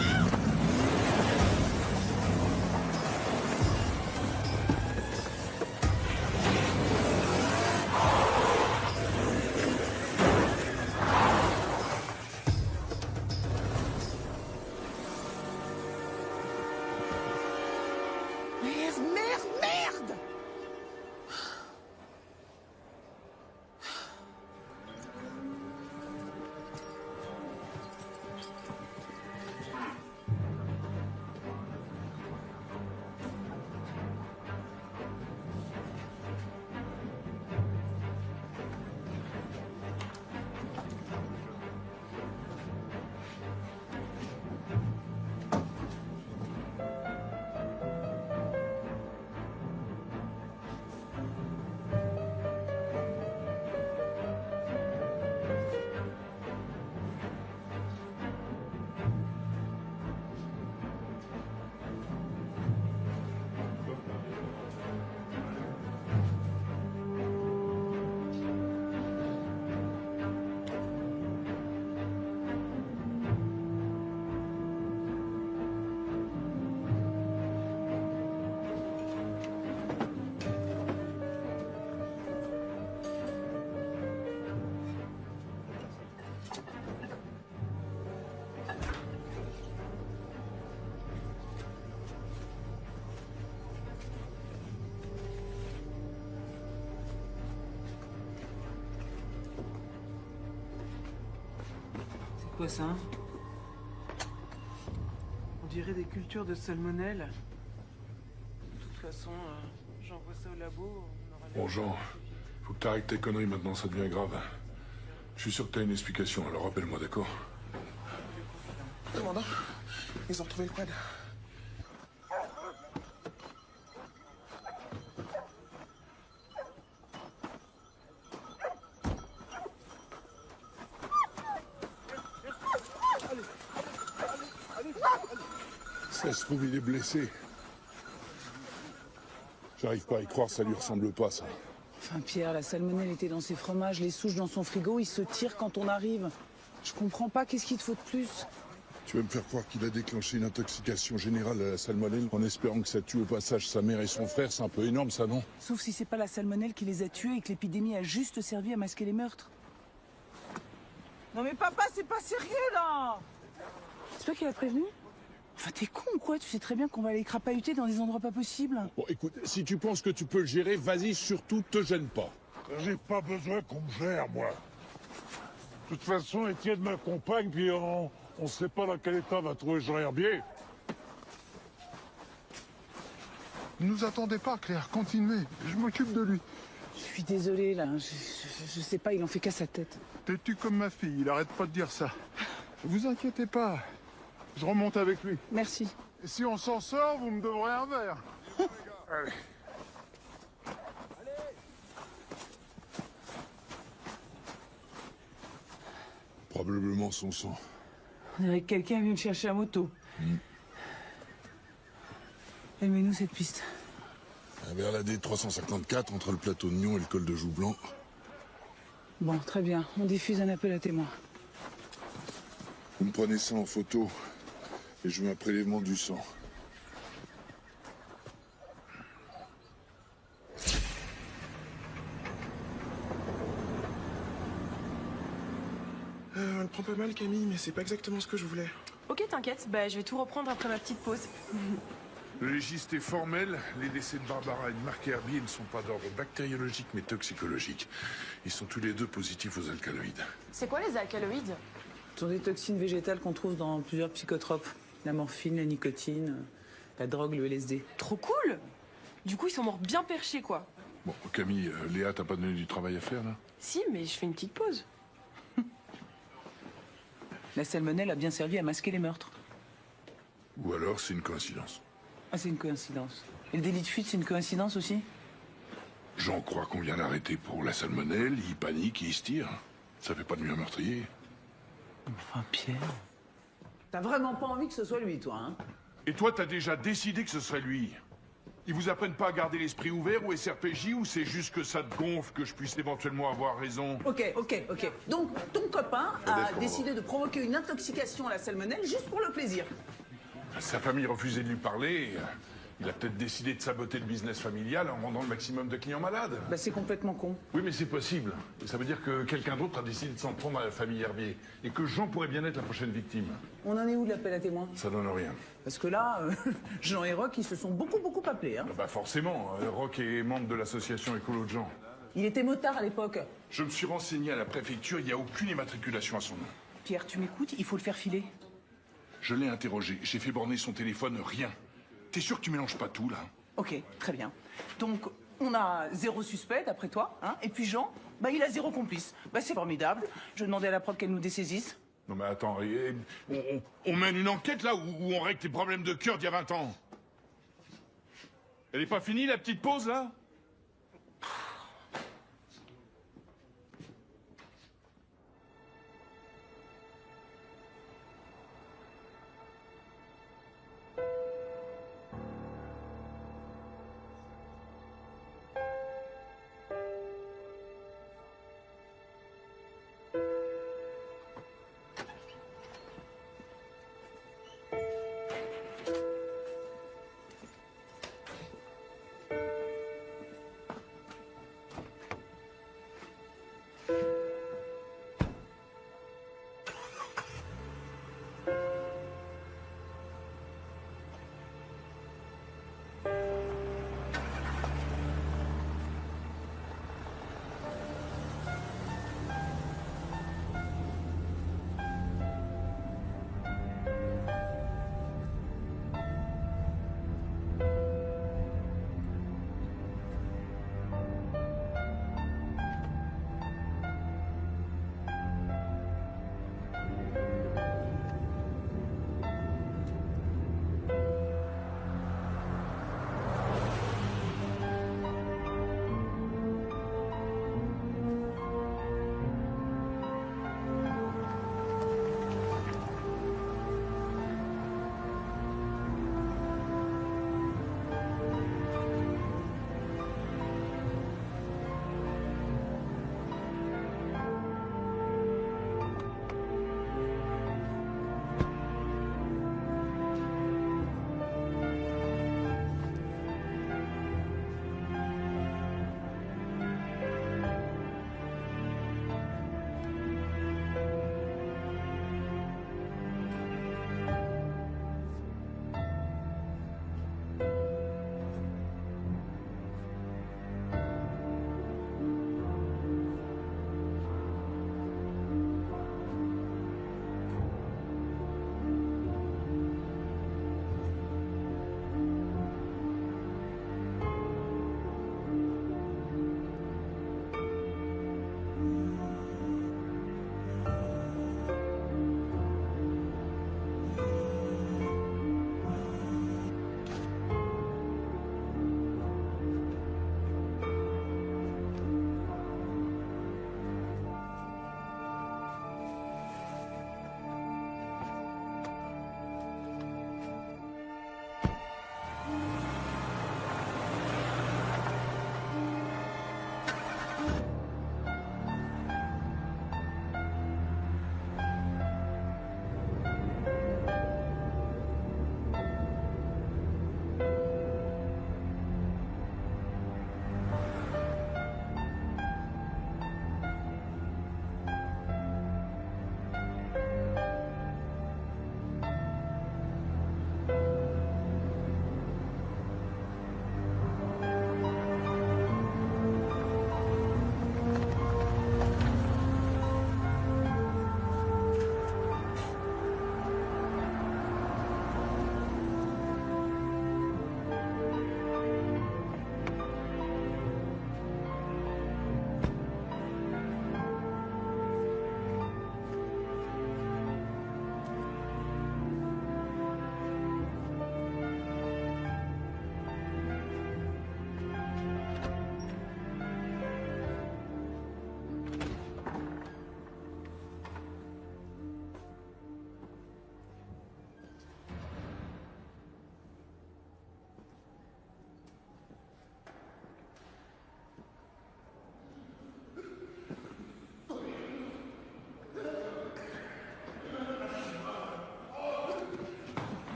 Quoi ça? On dirait des cultures de salmonelle. De toute façon, j'envoie ça au labo. On aura Bon, Jean, faut que t'arrêtes tes conneries maintenant, ça devient grave. Je suis sûr que t'as une explication, alors rappelle-moi, d'accord? Commandant, ils ont retrouvé le quad. Ça se trouve, il est blessé. J'arrive pas à y croire, ça lui ressemble pas, ça. Enfin, Pierre, la salmonelle était dans ses fromages, les souches dans son frigo, il se tire quand on arrive. Je comprends pas, qu'est-ce qu'il te faut de plus? Tu veux me faire croire qu'il a déclenché une intoxication générale à la salmonelle en espérant que ça tue au passage sa mère et son frère? C'est un peu énorme, ça, non? Sauf si c'est pas la salmonelle qui les a tués et que l'épidémie a juste servi à masquer les meurtres. Non mais papa, c'est pas sérieux là! C'est toi qui l'as prévenu? Enfin, t'es con ou quoi? Tu sais très bien qu'on va aller crapahuter dans des endroits pas possibles. Bon, écoute, si tu penses que tu peux le gérer, vas-y, surtout, te gêne pas. J'ai pas besoin qu'on me gère, moi. De toute façon, Étienne m'accompagne, puis on sait pas dans quel état va trouver Jean Herbier. Ne nous attendez pas, Claire, continuez. Je m'occupe de lui. Je suis désolée, là. Je sais pas, il en fait qu'à sa tête. T'es-tu comme ma fille? Il arrête pas de dire ça. Vous inquiétez pas. Je remonte avec lui. Merci. Et si on s'en sort, vous me devrez un verre. Allez. Probablement son sang. On dirait que quelqu'un vient de chercher à moto. Aimez-nous cette piste. Vers la D354, entre le plateau de Nyon et le col de Joublanc. Bon, très bien. On diffuse un appel à témoins. Vous me prenez ça en photo et je mets un prélèvement du sang. On le prend pas mal, Camille, mais c'est pas exactement ce que je voulais. Ok, t'inquiète, bah, je vais tout reprendre après ma petite pause. Le légiste est formel. Les décès de Barbara et de Marc Herbier ne sont pas d'ordre bactériologique mais toxicologique. Ils sont tous les deux positifs aux alcaloïdes. C'est quoi les alcaloïdes? Ce sont des toxines végétales qu'on trouve dans plusieurs psychotropes. La morphine, la nicotine, la drogue, le LSD. Trop cool! Du coup, ils sont morts bien perchés, quoi. Bon, Camille, Léa, t'as pas donné du travail à faire, là? Si, mais je fais une petite pause. La salmonelle a bien servi à masquer les meurtres. Ou alors, c'est une coïncidence. Ah, c'est une coïncidence. Et le délit de fuite, c'est une coïncidence aussi? J'en crois qu'on vient l'arrêter pour la salmonelle, il panique et il se tire. Ça fait pas de lui un meurtrier. Enfin, Pierre... T'as vraiment pas envie que ce soit lui, toi, hein? Et toi, t'as déjà décidé que ce serait lui? Ils vous apprennent pas à garder l'esprit ouvert ou SRPJ, ou c'est juste que ça te gonfle que je puisse éventuellement avoir raison? Ok. Donc, ton copain a décidé de provoquer une intoxication à la salmonelle juste pour le plaisir. Sa famille refusait de lui parler. Il a peut-être décidé de saboter le business familial en rendant le maximum de clients malades. Bah, c'est complètement con. Oui, mais c'est possible. Et ça veut dire que quelqu'un d'autre a décidé de s'en prendre à la famille Herbier. Et que Jean pourrait bien être la prochaine victime. On en est où de l'appel à témoins? Ça donne rien. Parce que là, Jean et Roch, ils se sont beaucoup appelés, hein. Bah forcément. Roch est membre de l'association Écolo de Jean. Il était motard à l'époque. Je me suis renseigné à la préfecture, il n'y a aucune immatriculation à son nom. Pierre, tu m'écoutes? Il faut le faire filer. Je l'ai interrogé, j'ai fait borner son téléphone, rien. T'es sûr que tu mélanges pas tout, là? Ok, très bien. Donc, on a 0 suspect, d'après toi, hein. Et puis Jean, bah, il a 0 complice. Bah, c'est formidable. Je vais demander à la prod qu'elle nous dessaisisse. Non mais attends, on mène une enquête, là, où on règle tes problèmes de cœur d'il y a 20 ans. Elle est pas finie, la petite pause, là?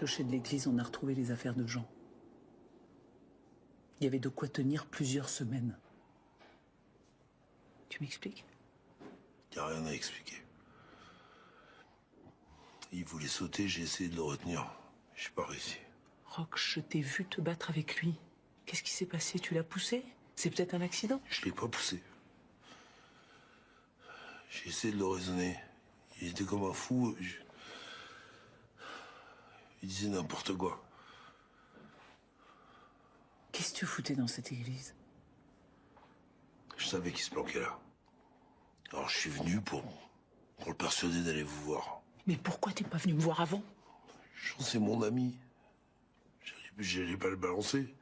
clocher de l'église, on a retrouvé les affaires de Jean. Il y avait de quoi tenir plusieurs semaines. Tu m'expliques? Il n'y a rien à expliquer. Il voulait sauter, j'ai essayé de le retenir. Je n'ai pas réussi. Roch, je t'ai vu te battre avec lui. Qu'est-ce qui s'est passé? Tu l'as poussé? C'est peut-être un accident? Je l'ai pas poussé. J'ai essayé de le raisonner. Il était comme un fou. Il disait n'importe quoi. Qu'est-ce que tu foutais dans cette église? Je savais qu'il se planquait là. Alors je suis venu pour le persuader d'aller vous voir. Mais pourquoi t'es pas venu me voir avant? Jean, c'est mon ami. J'allais pas le balancer.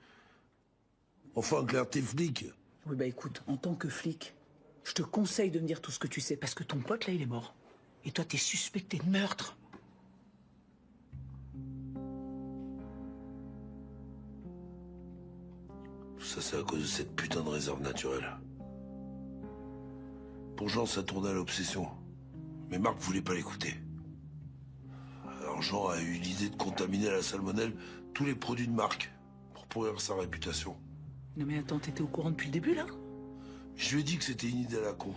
Enfin, Claire, t'es flic. Oui, bah écoute, en tant que flic, je te conseille de me dire tout ce que tu sais, parce que ton pote, là, il est mort. Et toi, t'es suspecté de meurtre. Tout ça, c'est à cause de cette putain de réserve naturelle. Pour Jean, ça tournait à l'obsession. Mais Marc voulait pas l'écouter. Alors Jean a eu l'idée de contaminer à la salmonelle tous les produits de Marc pour pourrir sa réputation. Non mais attends, t'étais au courant depuis le début, là? Je lui ai dit que c'était une idée à la con.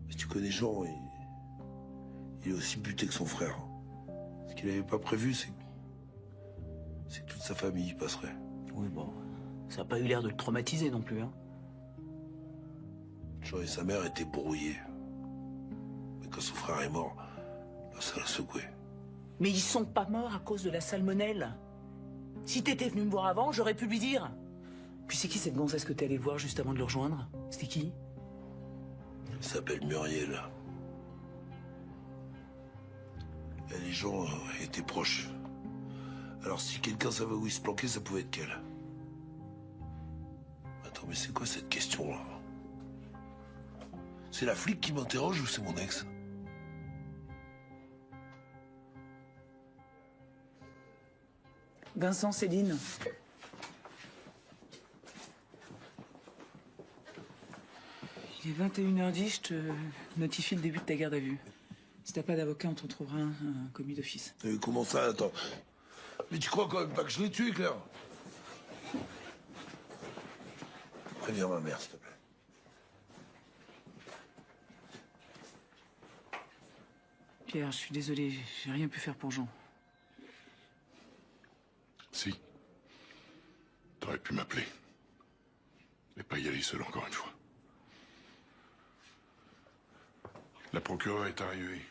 Mais tu connais Jean, il est aussi buté que son frère. Ce qu'il avait pas prévu, c'est que toute sa famille y passerait. Oui, bon, ça a pas eu l'air de le traumatiser non plus, hein. Jean et sa mère étaient brouillés. Mais quand son frère est mort, là, ça l'a secoué. Mais ils sont pas morts à cause de la salmonelle. Si t'étais venu me voir avant, j'aurais pu lui dire. Puis c'est qui cette gonzesse que t'es allé voir juste avant de le rejoindre? C'était qui? Elle s'appelle Muriel. Et les gens étaient proches. Alors si quelqu'un savait où il se planquait, ça pouvait être qu'elle. Attends, mais c'est quoi cette question-là? C'est la flic qui m'interroge ou c'est mon ex? Vincent, Céline. Il est 21h10, je te notifie le début de ta garde à vue. Si t'as pas d'avocat, on t'en trouvera un commis d'office. Comment ça, attends? Mais tu crois quand même pas que je l'ai tué, Claire? Préviens ma mère, s'il te plaît. Pierre, je suis désolé, j'ai rien pu faire pour Jean. Si. T'aurais pu m'appeler. Et pas y aller seul encore une fois. La procureure est arrivée.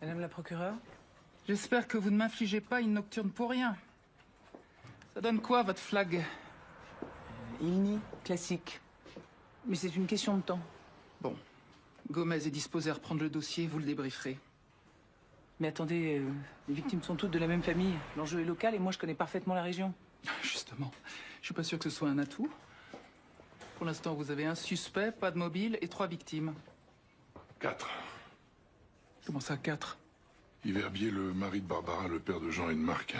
Madame la procureure? J'espère que vous ne m'infligez pas une nocturne pour rien. Ça donne quoi, votre flag? INI, classique. Mais c'est une question de temps. Bon. Gomez est disposé à reprendre le dossier, vous le débrieferez. Mais attendez, les victimes sont toutes de la même famille. L'enjeu est local et moi je connais parfaitement la région. Justement, je suis pas sûr que ce soit un atout. Pour l'instant, vous avez un suspect, pas de mobile et 3 victimes. 4. Comment ça, 4? Yves Herbier, le mari de Barbara, le père de Jean et de Marc,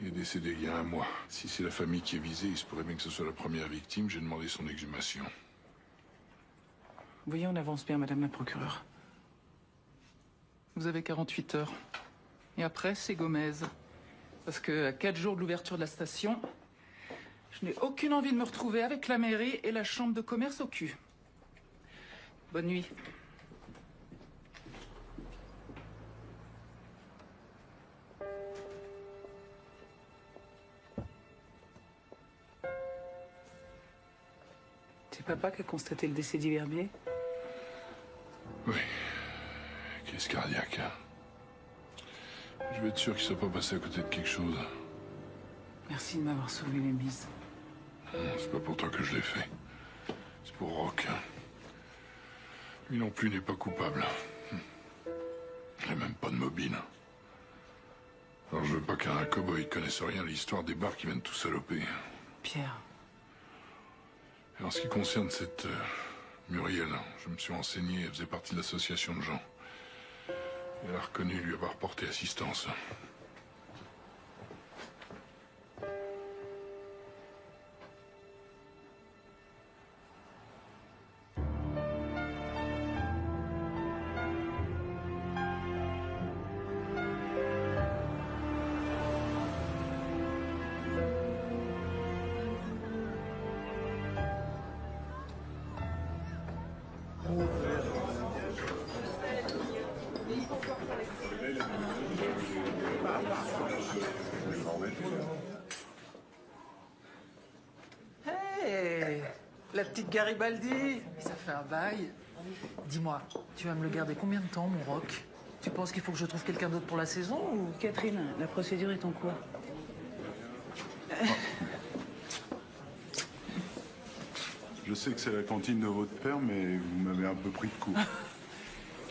est décédé il y a 1 mois. Si c'est la famille qui est visée, il se pourrait bien que ce soit la première victime. J'ai demandé son exhumation. Vous voyez, on avance bien, madame la procureure. Vous avez 48 heures. Et après, c'est Gomez. Parce que à 4 jours de l'ouverture de la station, je n'ai aucune envie de me retrouver avec la mairie et la chambre de commerce au cul. Bonne nuit. C'est papa qui a constaté le décès d'Yves Herbier? Oui. Crise cardiaque. Je vais être sûr qu'il ne soit pas passé à côté de quelque chose. Merci de m'avoir sauvé les mises. C'est pas pour toi que je l'ai fait. C'est pour Roch. Lui non plus n'est pas coupable. Il n'a même pas de mobile. Alors je veux pas qu'un cow-boy connaisse rien à l'histoire des bars qui viennent tout saloper. Pierre. Et en ce qui concerne cette Muriel, je me suis renseigné, elle faisait partie de l'association de Jean. Elle a reconnu lui avoir porté assistance. La petite Garibaldi. Ça fait un bail. Dis-moi, tu vas me le garder combien de temps, mon roc? Tu penses qu'il faut que je trouve quelqu'un d'autre pour la saison ou... Catherine, la procédure est en cours. Je sais que c'est la cantine de votre père, mais vous m'avez un peu pris de court.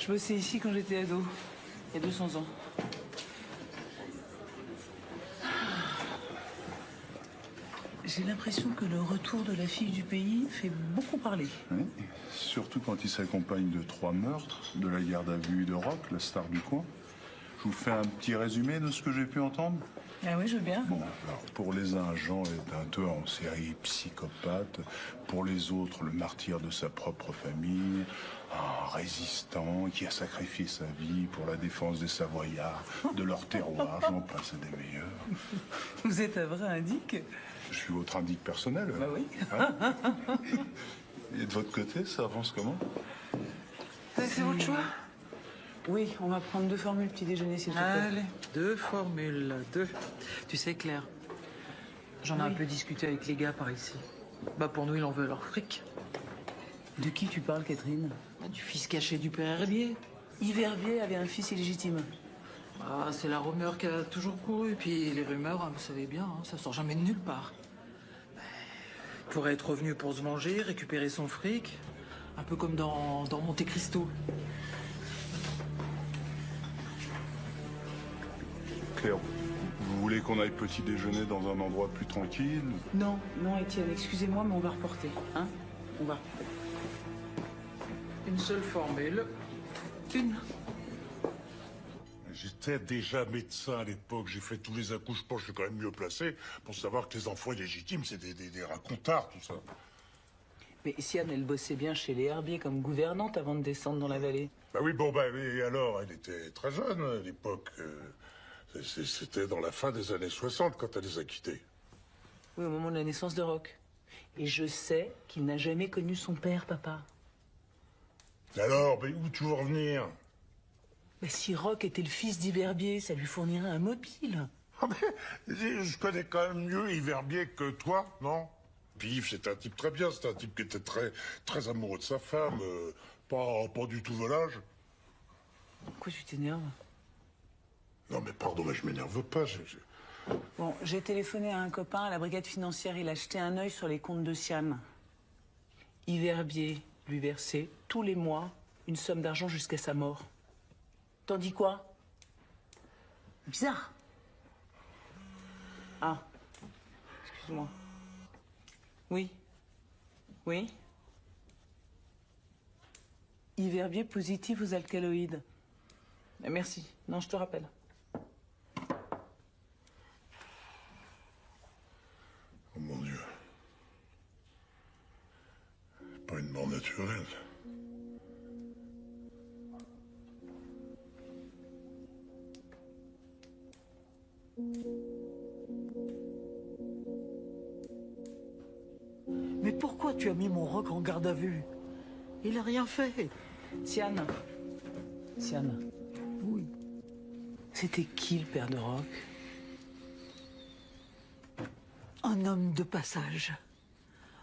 Je bossais ici quand j'étais ado, il y a 200 ans. J'ai l'impression que le retour de la fille du pays fait beaucoup parler. Oui, surtout quand il s'accompagne de 3 meurtres, de la garde à vue de Rock, la star du coin. Je vous fais un petit résumé de ce que j'ai pu entendre. Ah oui, je veux bien. Bon, alors, pour les uns, Jean est un tueur en série psychopathe. Pour les autres, le martyr de sa propre famille. Un résistant qui a sacrifié sa vie pour la défense des Savoyards, de leur terroir, j'en passe et des meilleurs. Vous êtes un vrai indique. Je suis votre indique personnel. Bah oui. Hein? Et de votre côté, ça avance comment? C'est votre choix? Oui, on va prendre 2 formules petit déjeuner, s'il te plaît. Allez, 2 formules, 2. Tu sais, Claire, j'en ai un peu discuté avec les gars par ici. Bah, pour nous, ils en veulent leur fric. De qui tu parles, Catherine? Du fils caché du père Herbier. Yves Herbier avait un fils illégitime. Ah, c'est la rumeur qui a toujours couru. Puis les rumeurs, hein, vous savez bien, hein, ça sort jamais de nulle part. Il pourrait être revenu pour se venger, récupérer son fric. Un peu comme dans Monte Cristo. Claire, vous voulez qu'on aille petit déjeuner dans un endroit plus tranquille? Non, non, Étienne, excusez-moi, mais on va reporter. Hein? On va. Une seule formule. Une. J'étais déjà médecin à l'époque, j'ai fait tous les accouchements, je suis quand même mieux placé pour savoir que les enfants illégitimes, c'est des racontards, tout ça. Mais Siane, elle bossait bien chez les Herbiers comme gouvernante avant de descendre dans la vallée. Bah oui, bon, bah, et alors, elle était très jeune à l'époque. C'était dans la fin des années 60 quand elle les a quittés. Oui, au moment de la naissance de Roch. Et je sais qu'il n'a jamais connu son père, papa. Alors, mais où tu veux revenir? Mais si Roch était le fils d'Yves Herbier, ça lui fournirait un mobile. Ah mais, je connais quand même mieux Yves Herbier que toi, non? Puis Yves, c'était un type très bien, c'était un type qui était très, très amoureux de sa femme, pas du tout volage. Pourquoi tu t'énerves? Non mais pardon, mais je m'énerve pas, Bon, j'ai téléphoné à un copain à la brigade financière, il a jeté un œil sur les comptes de Siane. Yves Herbier lui versait tous les mois une somme d'argent jusqu'à sa mort. T'en dis quoi? Bizarre. Ah, excuse-moi. Oui. Oui. Yves Herbier positif aux alcaloïdes. Merci. Non, je te rappelle. Oh mon Dieu. Pas une mort naturelle. Mais pourquoi tu as mis mon Roch en garde à vue? Il a rien fait. Siane. Siane. Oui. C'était qui le père de Roch? Un homme de passage.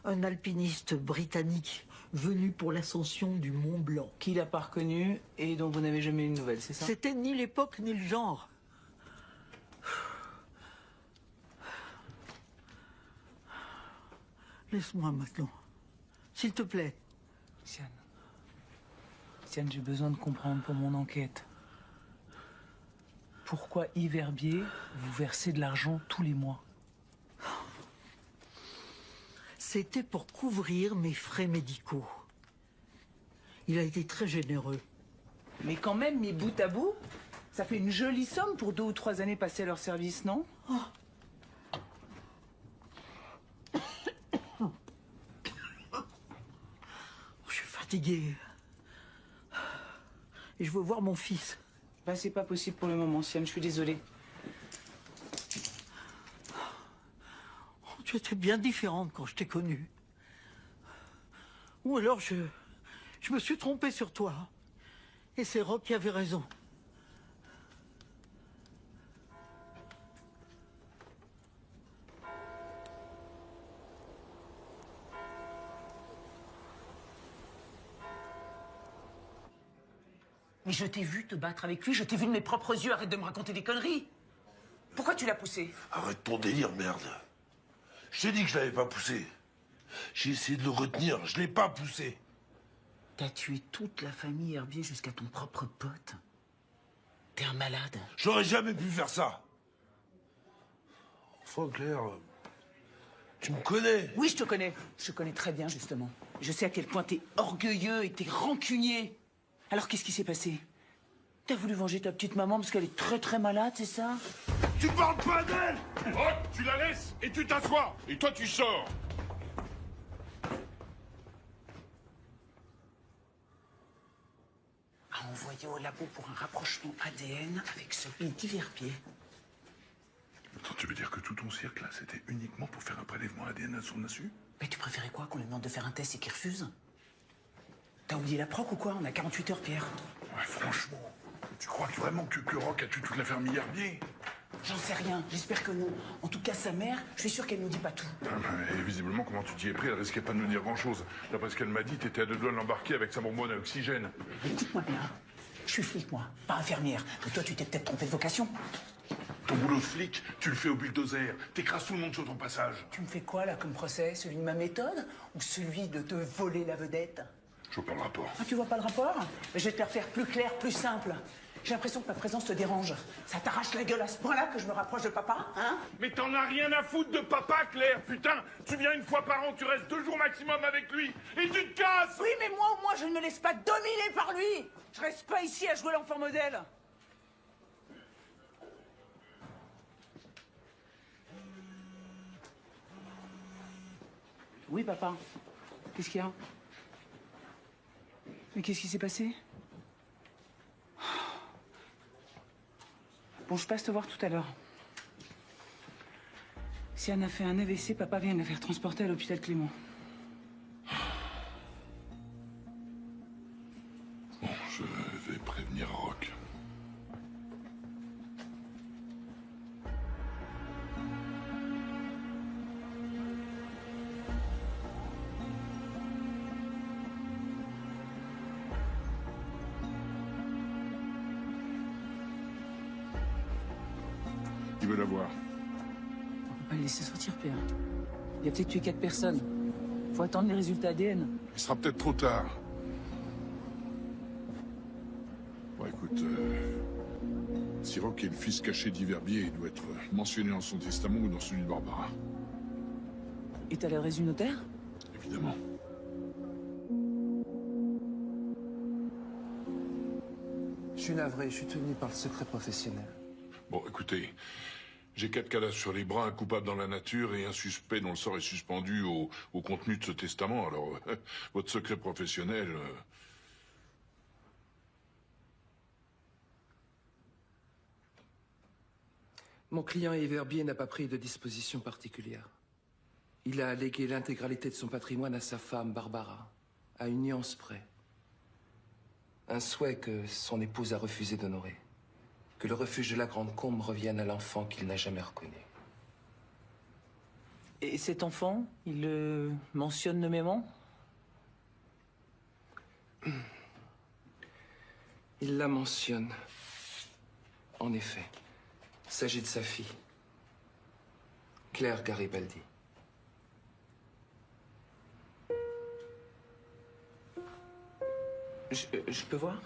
Un alpiniste britannique venu pour l'ascension du Mont Blanc. Qui l'a pas reconnu et dont vous n'avez jamais eu de nouvelles, c'est ça? C'était ni l'époque ni le genre. Laisse-moi maintenant. S'il te plaît. Siane. Siane, j'ai besoin de comprendre pour mon enquête. Pourquoi Yves Herbier vous versez de l'argent tous les mois? C'était pour couvrir mes frais médicaux. Il a été très généreux. Mais quand même, mis bout à bout, ça fait une jolie somme pour 2 ou 3 années passées à leur service, non? Oh. Je suis fatiguée. Et je veux voir mon fils. Ben, c'est pas possible pour le moment, Siane, je suis désolée. Tu étais bien différente quand je t'ai connue. Ou alors je me suis trompée sur toi. Et c'est Roch qui avait raison. Mais je t'ai vu te battre avec lui, je t'ai vu de mes propres yeux, arrête de me raconter des conneries. Pourquoi tu l'as poussé? Arrête ton délire, merde. Je t'ai dit que je l'avais pas poussé. J'ai essayé de le retenir, je l'ai pas poussé. T'as tué toute la famille Herbier jusqu'à ton propre pote. T'es un malade. J'aurais jamais pu faire ça. Enfin, Claire, tu me connais. Oui, je te connais. Je te connais très bien, justement. Je sais à quel point t'es orgueilleux et t'es rancunier. Alors, qu'est-ce qui s'est passé? T'as voulu venger ta petite maman parce qu'elle est très très malade, c'est ça? Tu parles pas d'elle! Rock, tu la laisses et tu t'assois. Et toi, tu sors. A envoyé au labo pour un rapprochement ADN avec celui d'Iverbier. Attends, tu veux dire que tout ton cirque, là, c'était uniquement pour faire un prélèvement ADN à son insu? Mais tu préférais quoi, qu'on lui demande de faire un test et qu'il refuse? T'as oublié la proc ou quoi? On a 48 heures, Pierre. Ouais, franchement, tu crois vraiment que Rock a tué toute la famille Herbier? J'en sais rien, j'espère que non. En tout cas, sa mère, je suis sûr qu'elle nous dit pas tout. Et visiblement, comment tu t'y es pris, elle risquait pas de nous dire grand-chose. D'après ce qu'elle m'a dit, t'étais à deux doigts de l'embarquer avec sa bonbonne à oxygène. Écoute-moi bien, je suis flic, moi, pas infirmière. Mais toi, tu t'es peut-être trompé de vocation. Ton boulot de flic, tu le fais au bulldozer. T'écrases tout le monde sur ton passage. Tu me fais quoi, là, comme procès? Celui de ma méthode ou celui de te voler la vedette? Je vois pas le rapport. Ah, tu vois pas le rapport? Je vais te le faire plus clair, plus simple. J'ai l'impression que ma présence te dérange. Ça t'arrache la gueule à ce point-là que je me rapproche de papa, hein? Mais t'en as rien à foutre de papa, Claire, putain! Tu viens une fois par an, tu restes 2 jours maximum avec lui, et tu te casses! Oui, mais moi, au moins, je ne me laisse pas dominer par lui! Je reste pas ici à jouer l'enfant modèle! Oui, papa. Qu'est-ce qu'il y a? Mais qu'est-ce qui s'est passé? Bon, je passe te voir tout à l'heure. Si Anne a fait un AVC, papa vient de la faire transporter à l'hôpital Clément. Bon, je vais prévenir Rock. Il veut la voir. On peut pas le laisser sortir, Pierre. Il a peut-être tué 4 personnes. Faut attendre les résultats ADN. Il sera peut-être trop tard. Bon, écoute, si Rock est le fils caché d'Iverbier, il doit être mentionné dans son testament ou dans celui de Barbara. Et t'as l'adresse du notaire? Évidemment. Je suis navré, je suis tenu par le secret professionnel. Bon, écoutez, j'ai 4 cadavres sur les bras, un coupable dans la nature et un suspect dont le sort est suspendu au contenu de ce testament. Alors, votre secret professionnel... Mon client Everbier n'a pas pris de disposition particulière. Il a légué l'intégralité de son patrimoine à sa femme, Barbara, à une nuance près. Un souhait que son épouse a refusé d'honorer. Que le refuge de la Grande Combe revienne à l'enfant qu'il n'a jamais reconnu. Et cet enfant, il le mentionne nommément? Il la mentionne. En effet. Il s'agit de sa fille, Claire Garibaldi. Je peux voir?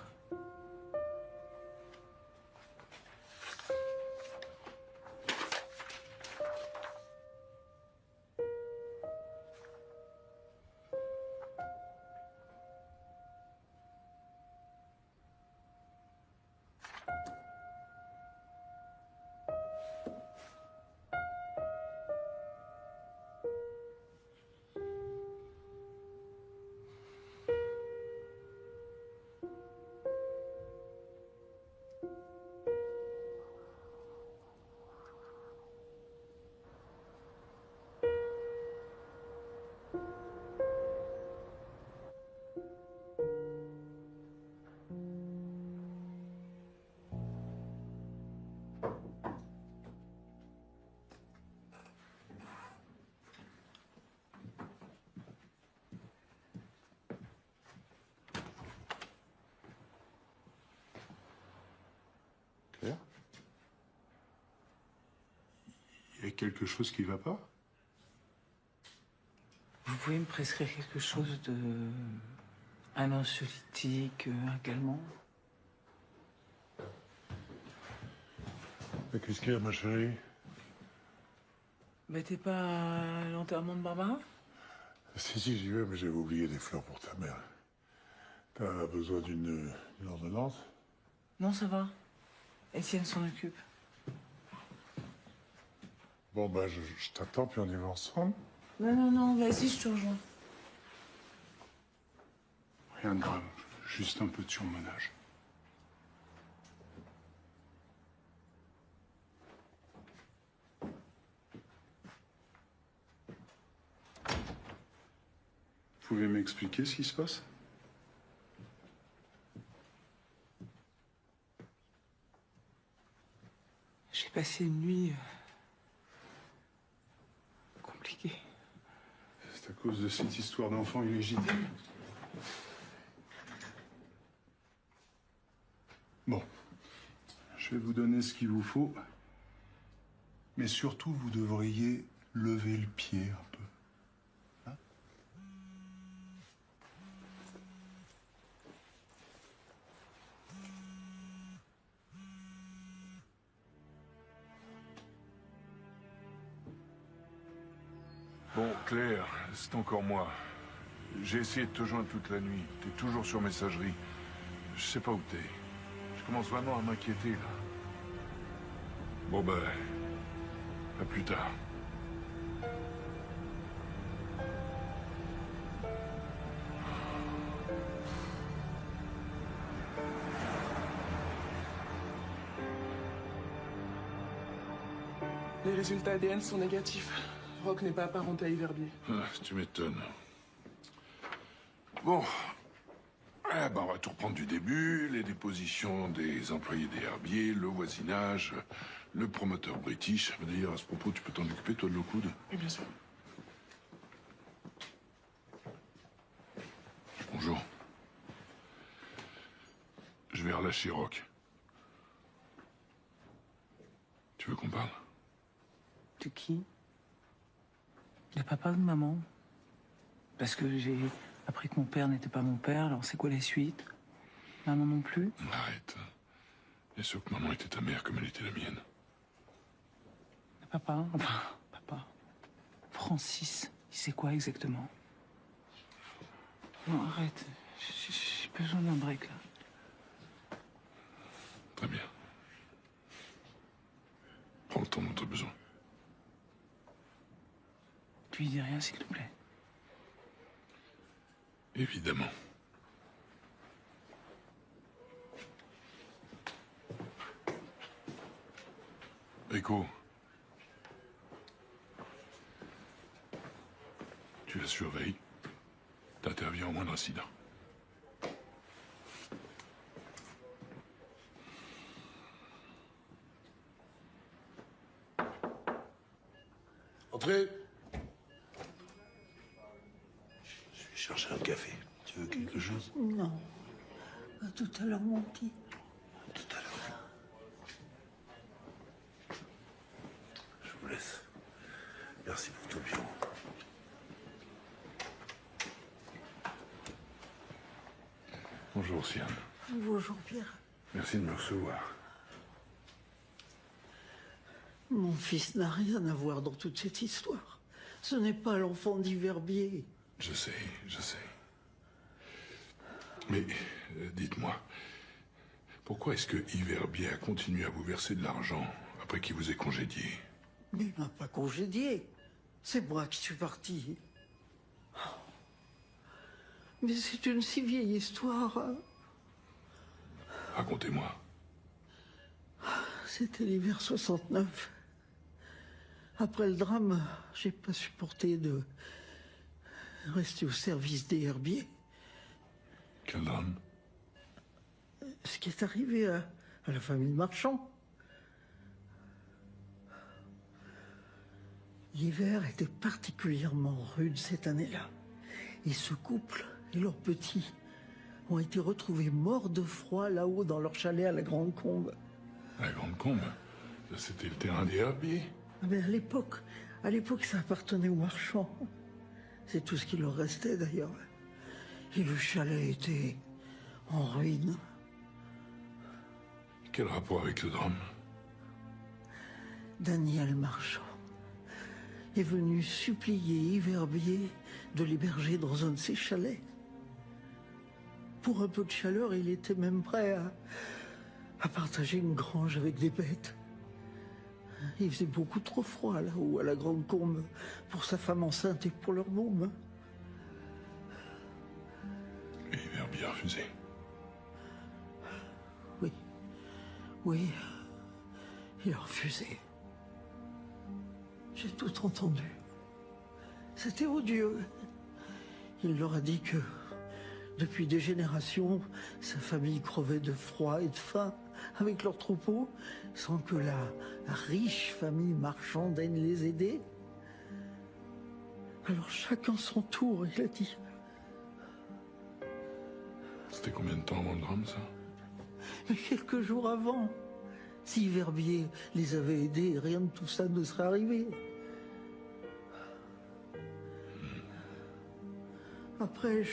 Il y a quelque chose qui va pas? Vous pouvez me prescrire quelque chose de... un anxiolytique, un calmant? Mais qu'est-ce qu'il y a, ma chérie? Mais t'es pas à l'enterrement de Barbara? Si, j'y vais, mais j'avais oublié des fleurs pour ta mère. T'as besoin d'une ordonnance? Non, ça va. Étienne s'en occupe. Bon, bah, je t'attends, puis on y va ensemble. Non, vas-y, je te rejoins. Rien de grave, juste un peu de surmenage. Vous pouvez m'expliquer ce qui se passe? J'ai passé une nuit compliquée. C'est à cause de cette histoire d'enfant illégitime? Bon, je vais vous donner ce qu'il vous faut, mais surtout vous devriez lever le pied un peu. Bon, Claire, c'est encore moi. J'ai essayé de te joindre toute la nuit. T'es toujours sur messagerie. Je sais pas où t'es. Je commence vraiment à m'inquiéter, là. Bon, ben... à plus tard. Les résultats ADN sont négatifs. Rock n'est pas apparenté à Iverbier. Ah, tu m'étonnes. Bon. Eh ben, on va tout reprendre du début. Les dépositions des employés des herbiers, le voisinage, le promoteur british. D'ailleurs, à ce propos, tu peux t'en occuper, toi, de Lockwood? Oui, bien sûr. Bonjour. Je vais relâcher Rock. Tu veux qu'on parle? De qui? De papa ou de maman? Parce que j'ai appris que mon père n'était pas mon père, alors c'est quoi les suites? Maman non plus? Arrête. Bien sûr que maman était ta mère comme elle était la mienne. Papa? Enfin, papa. Francis, il sait quoi exactement? Non, arrête. J'ai besoin d'un break, là. Très bien. Prends le temps dont tu as besoin. Tu lui dis rien, s'il te plaît. Évidemment. Echo. Tu la surveilles. T'interviens au moindre incident. Entrez. Je vais chercher un café. Tu veux quelque chose? Non. À tout à l'heure, mon petit. Tout à l'heure. Je vous laisse. Merci pour tout, Pierrot. Bonjour, Sian. Bonjour, Pierre. Merci de me recevoir. Mon fils n'a rien à voir dans toute cette histoire. Ce n'est pas l'enfant d'Iverbier. Je sais. Mais, dites-moi, pourquoi est-ce que Iverbier a continué à vous verser de l'argent après qu'il vous ait congédié? Mais il m'a pas congédié. C'est moi qui suis parti. Mais c'est une si vieille histoire. Racontez-moi. C'était l'hiver 69. Après le drame, j'ai pas supporté de rester au service des herbiers. Quel drame? Ce qui est arrivé à la famille Marchand. L'hiver était particulièrement rude cette année-là. Et ce couple et leurs petits ont été retrouvés morts de froid là-haut dans leur chalet à la Grande Combe. La Grande Combe? C'était le terrain des herbiers? Ah, mais à l'époque, ça appartenait aux marchands. C'est tout ce qui leur restait d'ailleurs. Et le chalet était en ruine. Quel rapport avec le drame? Daniel Marchand est venu supplier Yverbier de l'héberger dans un de ses chalets. Pour un peu de chaleur, il était même prêt à partager une grange avec des bêtes. Il faisait beaucoup trop froid là-haut, à la Grande Combe, pour sa femme enceinte et pour leur môme. Et Yverbier a refusé. Oui, il a refusé. J'ai tout entendu. C'était odieux. Il leur a dit que, depuis des générations, sa famille crevait de froid et de faim avec leurs troupeaux, sans que la riche famille Marchand daigne les aider. Alors chacun son tour, il a dit. C'était combien de temps avant le drame, ça? Mais quelques jours avant, si Yverbier les avait aidés, rien de tout ça ne serait arrivé. Après,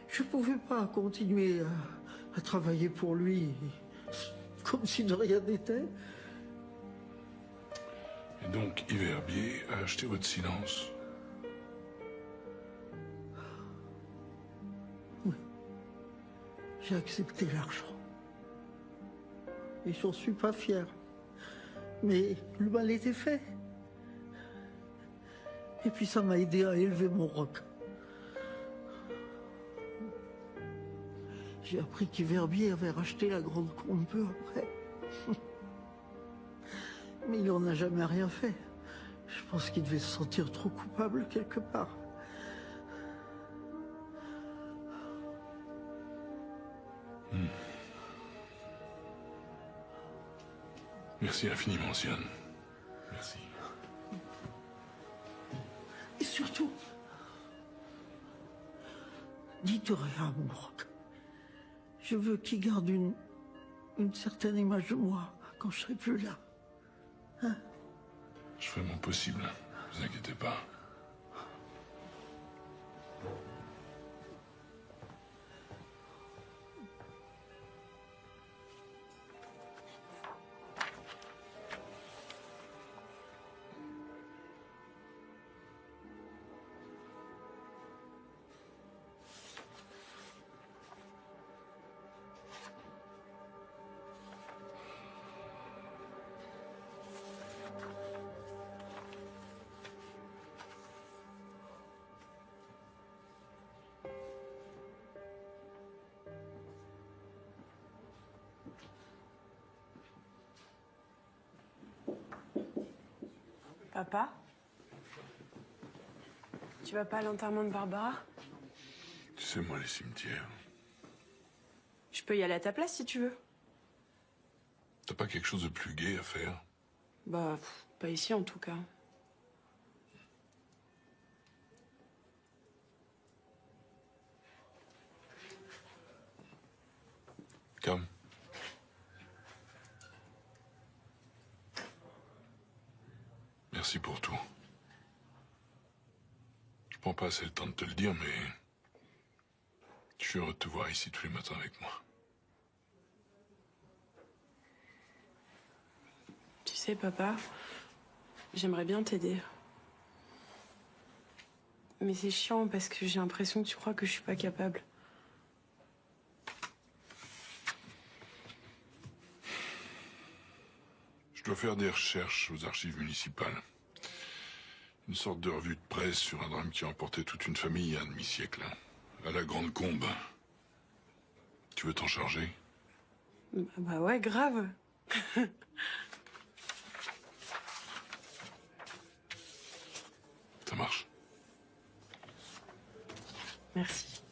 je pouvais pas continuer à travailler pour lui, comme si de rien n'était. Et donc, Yverbier a acheté votre silence? J'ai accepté l'argent. Et j'en suis pas fier. Mais le mal était fait. Et puis ça m'a aidé à élever mon roc. J'ai appris qu'Yverbier avait racheté la Grande Combe peu après. Mais il en a jamais rien fait. Je pense qu'il devait se sentir trop coupable quelque part. Merci infiniment, Sian. Merci. Et surtout, dites rien à mon roc. Je veux qu'il garde une certaine image de moi quand je serai plus là. Hein? Je ferai mon possible, ne vous inquiétez pas. Papa? Tu vas pas à l'enterrement de Barbara? Tu sais, moi, les cimetières... Je peux y aller à ta place si tu veux. T'as pas quelque chose de plus gai à faire? Bah, pas ici en tout cas. Comme. Merci pour tout. Je prends pas assez le temps de te le dire, mais... je suis heureux de te voir ici tous les matins avec moi. Tu sais, papa, j'aimerais bien t'aider. Mais c'est chiant parce que j'ai l'impression que tu crois que je suis pas capable. Je dois faire des recherches aux archives municipales. Une sorte de revue de presse sur un drame qui a emporté toute une famille il y a un demi-siècle. À la Grande Combe. Tu veux t'en charger? Bah ouais, grave. Ça marche. Merci.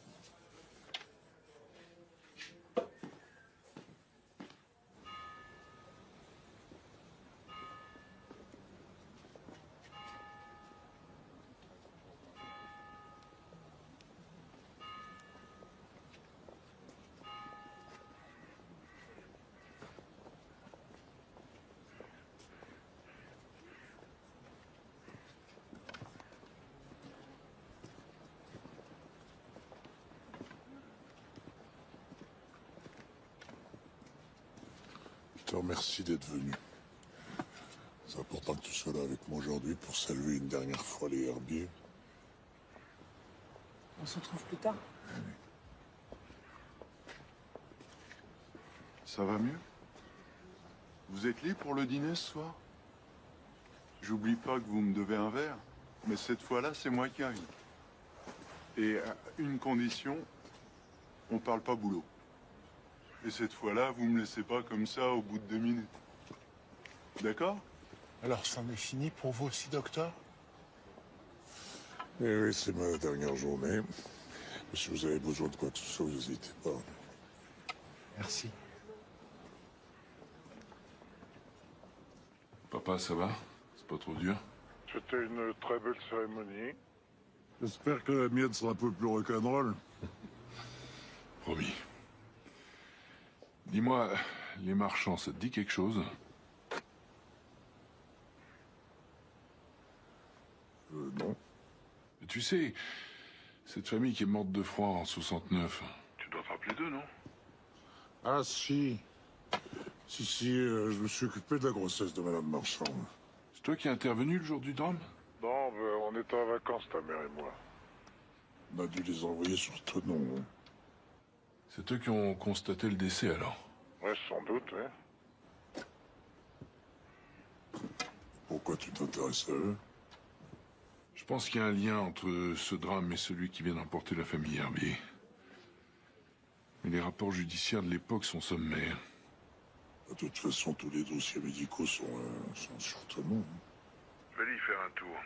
te remercie d'être venu. C'est important que tu sois là avec moi aujourd'hui pour saluer une dernière fois les herbiers. On se retrouve plus tard. Ça va mieux? Vous êtes libre pour le dîner ce soir? J'oublie pas que vous me devez un verre, mais cette fois-là, c'est moi qui invite. Et à une condition, on parle pas boulot. Et cette fois-là, vous me laissez pas comme ça au bout de 2 minutes. D'accord? Alors, c'en est fini pour vous aussi, docteur? Eh oui, c'est ma dernière journée. Si vous avez besoin de quoi que ce soit, n'hésitez pas. Merci. Papa, ça va? C'est pas trop dur? C'était une très belle cérémonie. J'espère que la mienne sera un peu plus rock'n'roll. Promis. Dis-moi, les marchands, ça te dit quelque chose? Non. Mais tu sais, cette famille qui est morte de froid en 69, tu dois te rappeler d'eux, non? Ah, si. Si, je me suis occupé de la grossesse de Madame Marchand. C'est toi qui es intervenu le jour du drame? Non, on était en vacances, ta mère et moi. On a dû les envoyer sur Tenon. Hein. C'est eux qui ont constaté le décès, alors? Ouais, sans doute, oui. Pourquoi tu t'intéresses à eux? Je pense qu'il y a un lien entre ce drame et celui qui vient d'emporter la famille Herbier. Mais les rapports judiciaires de l'époque sont sommaires. De toute façon, tous les dossiers médicaux sont sur Tenon. Je vais y faire un tour.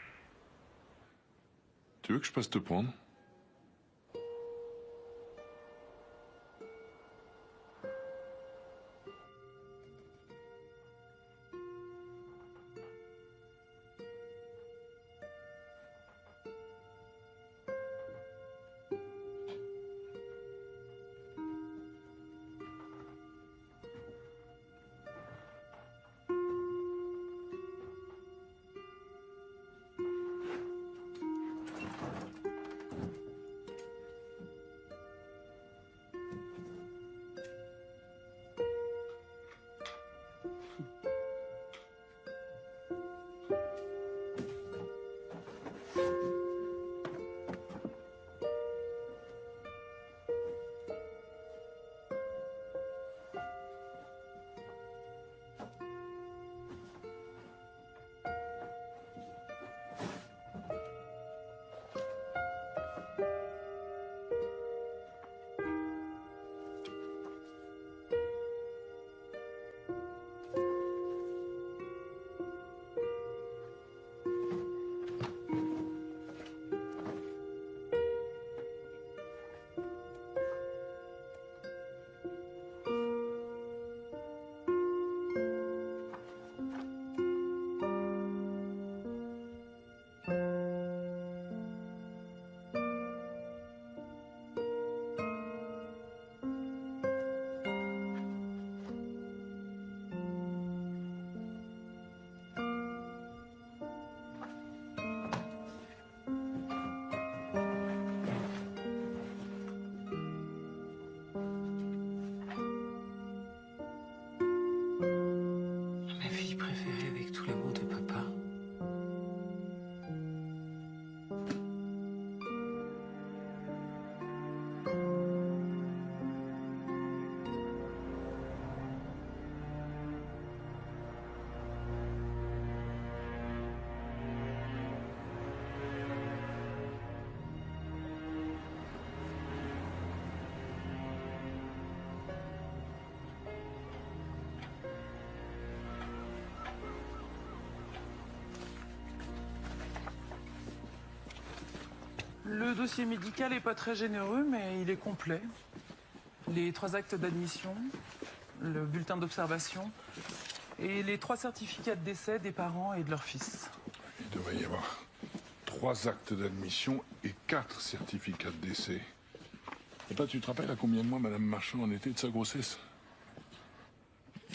Tu veux que je passe te prendre? Le dossier médical est pas très généreux, mais il est complet. Les 3 actes d'admission, le bulletin d'observation et les 3 certificats de décès des parents et de leur fils. Il devrait y avoir 3 actes d'admission et 4 certificats de décès. Et toi, tu te rappelles à combien de mois Madame Marchand en était de sa grossesse?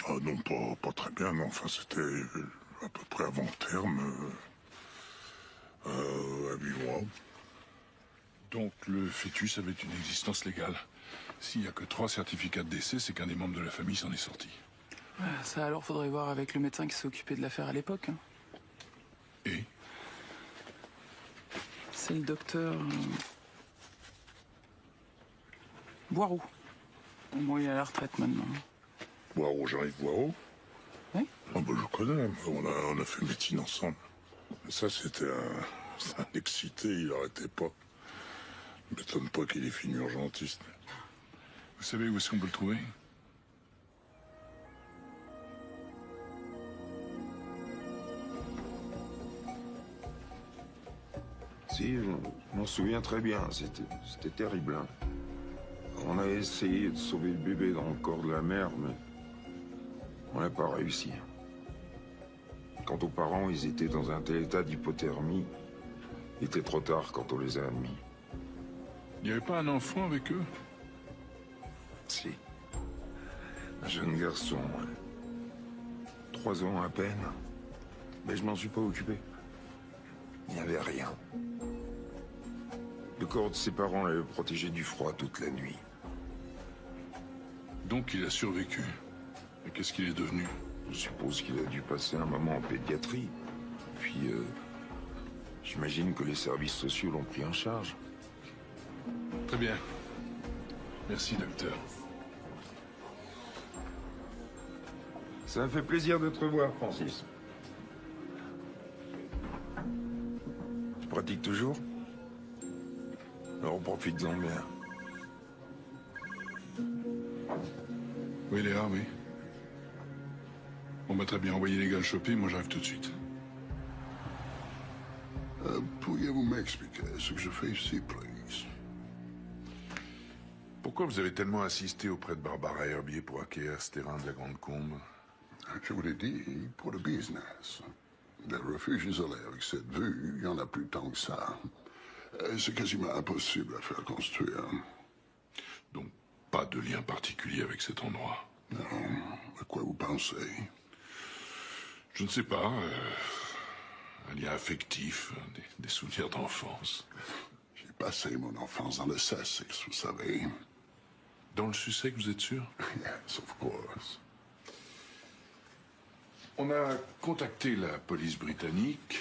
Ah non, pas très bien, non. Enfin, c'était à peu près avant terme, à 8 mois. Donc le fœtus avait une existence légale. S'il n'y a que 3 certificats de décès, c'est qu'un des membres de la famille s'en est sorti. Ça alors, faudrait voir avec le médecin qui s'est occupé de l'affaire à l'époque. Hein. Et c'est le docteur... Boireau. Bon, il est à la retraite maintenant. Boireau, j'arrive Boireau. Oui. Ah bah, je connais, on a fait médecine ensemble. Ça, c'était un excité, il arrêtait pas. M'étonne pas qu'il ait fini urgentiste. vous savez où est-ce qu'on peut le trouver? Si, je m'en souviens très bien. C'était terrible. Hein. On a essayé de sauver le bébé dans le corps de la mère, mais on n'a pas réussi. Quant aux parents, ils étaient dans un tel état d'hypothermie. Il était trop tard quand on les a admis. Il n'y avait pas un enfant avec eux? Si. Un jeune garçon. 3 ans à peine. Mais je m'en suis pas occupé. Il n'y avait rien. Le corps de ses parents l'avait protégé du froid toute la nuit. Donc il a survécu. Et qu'est-ce qu'il est devenu? Je suppose qu'il a dû passer un moment en pédiatrie. Puis, j'imagine que les services sociaux l'ont pris en charge. Très bien. Merci, docteur. Ça me fait plaisir de te revoir, Francis. Tu pratiques toujours? Alors profite-en bien. Oui, Léa, oui. Bon, bah très bien, envoyez les gars le choper, moi j'arrive tout de suite. Pourriez-vous m'expliquer ce que je fais ici, please? Pourquoi vous avez tellement insisté auprès de Barbara Herbier pour acquérir ce terrain de la Grande Combe? Je vous l'ai dit, pour le business. Des refuges isolés avec cette vue, il n'y en a plus tant que ça. C'est quasiment impossible à faire construire. Donc, pas de lien particulier avec cet endroit? Non. À quoi vous pensez? Je ne sais pas. Un lien affectif, des souvenirs d'enfance. J'ai passé mon enfance dans le Sussex, vous savez. Dans le Sussex, vous êtes sûr? Yes, of course. On a contacté la police britannique,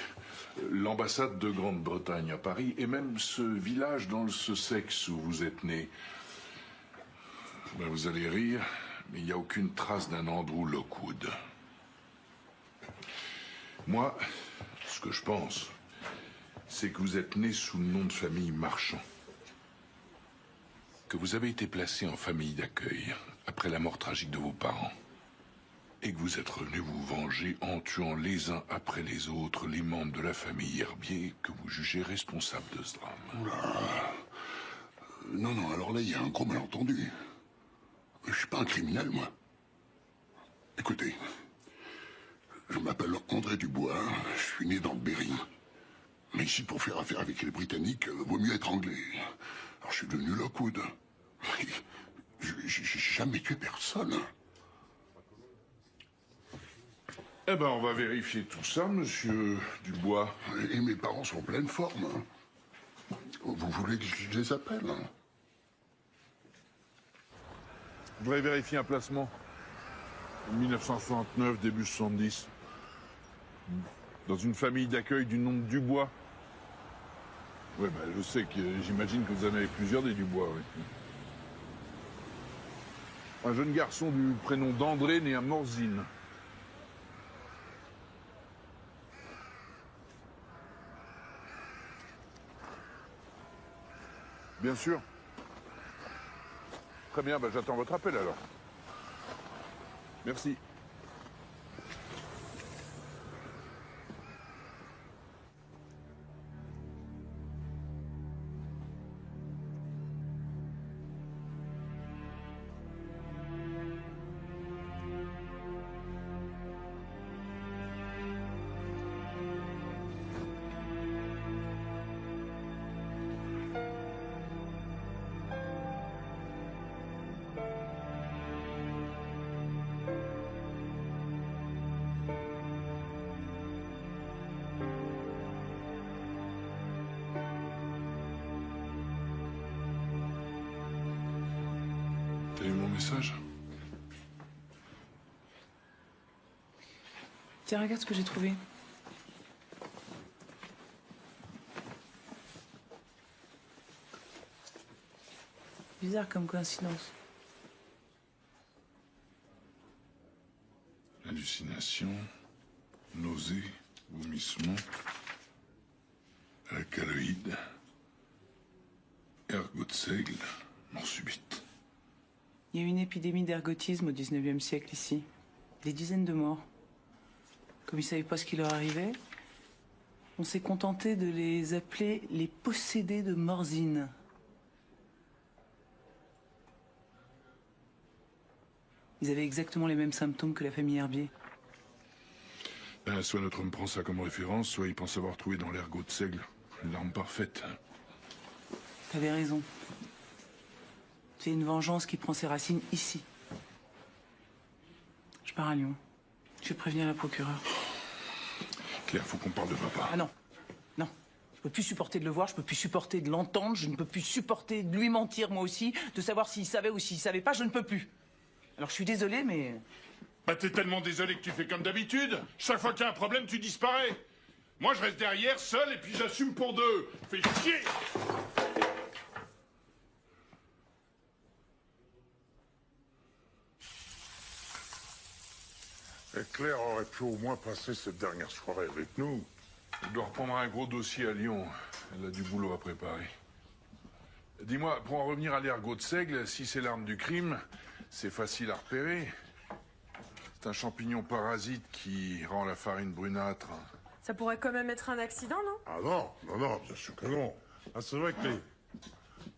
l'ambassade de Grande-Bretagne à Paris, et même ce village dans le Sussex où vous êtes né. Ben, vous allez rire, mais il n'y a aucune trace d'un Andrew Lockwood. Moi, ce que je pense, c'est que vous êtes né sous le nom de famille Marchand. Que vous avez été placé en famille d'accueil après la mort tragique de vos parents. Et que vous êtes revenu vous venger en tuant les uns après les autres les membres de la famille Herbier que vous jugez responsables de ce drame. Oula. Non, alors là, il y a un gros malentendu. Je suis pas un criminel, moi. Écoutez, je m'appelle André Dubois, je suis né dans le Berry. Mais ici, pour faire affaire avec les Britanniques, vaut mieux être anglais. Alors je suis devenu Lockwood. J'ai jamais tué personne. Eh ben, on va vérifier tout ça, monsieur Dubois. Et mes parents sont en pleine forme. Vous voulez que je les appelle? Je voudrais vérifier un placement. 1969, début 70. Dans une famille d'accueil du nom de Dubois. Ouais, ben, je sais que j'imagine que vous en avez plusieurs des Dubois, oui. Un jeune garçon du prénom d'André, né à Morzine. Bien sûr. Très bien, ben, j'attends votre appel alors. Merci. T'as eu mon message? Tiens, regarde ce que j'ai trouvé. Bizarre comme coïncidence. Hallucination, nausée, vomissement, alcaloïde, ergot de seigle, mort subite. Il y a eu une épidémie d'ergotisme au 19e siècle ici. Des dizaines de morts. Comme ils ne savaient pas ce qui leur arrivait, on s'est contenté de les appeler les possédés de Morzine. Ils avaient exactement les mêmes symptômes que la famille Herbier. Ben, soit notre homme prend ça comme référence, soit il pense avoir trouvé dans l'ergot de seigle l'arme parfaite. T'avais raison. C'est une vengeance qui prend ses racines ici. Je pars à Lyon. Je vais prévenir la procureure. Claire, faut qu'on parle de papa. Ah non. Non. Je peux plus supporter de le voir, je peux plus supporter de l'entendre, je ne peux plus supporter de lui mentir moi aussi, de savoir s'il savait ou s'il savait pas, je ne peux plus. Alors je suis désolé, mais... Bah t'es tellement désolé que tu fais comme d'habitude. Chaque fois qu'il y a un problème, tu disparais. Moi, je reste derrière, seul, et puis j'assume pour deux. Fais chier. Et Claire aurait pu au moins passer cette dernière soirée avec nous. Elle doit reprendre un gros dossier à Lyon. Elle a du boulot à préparer. Dis-moi, pour en revenir à l'ergot de seigle, si c'est l'arme du crime, c'est facile à repérer. C'est un champignon parasite qui rend la farine brunâtre. Ça pourrait quand même être un accident, non? Ah non, bien sûr que non. Ah, c'est vrai que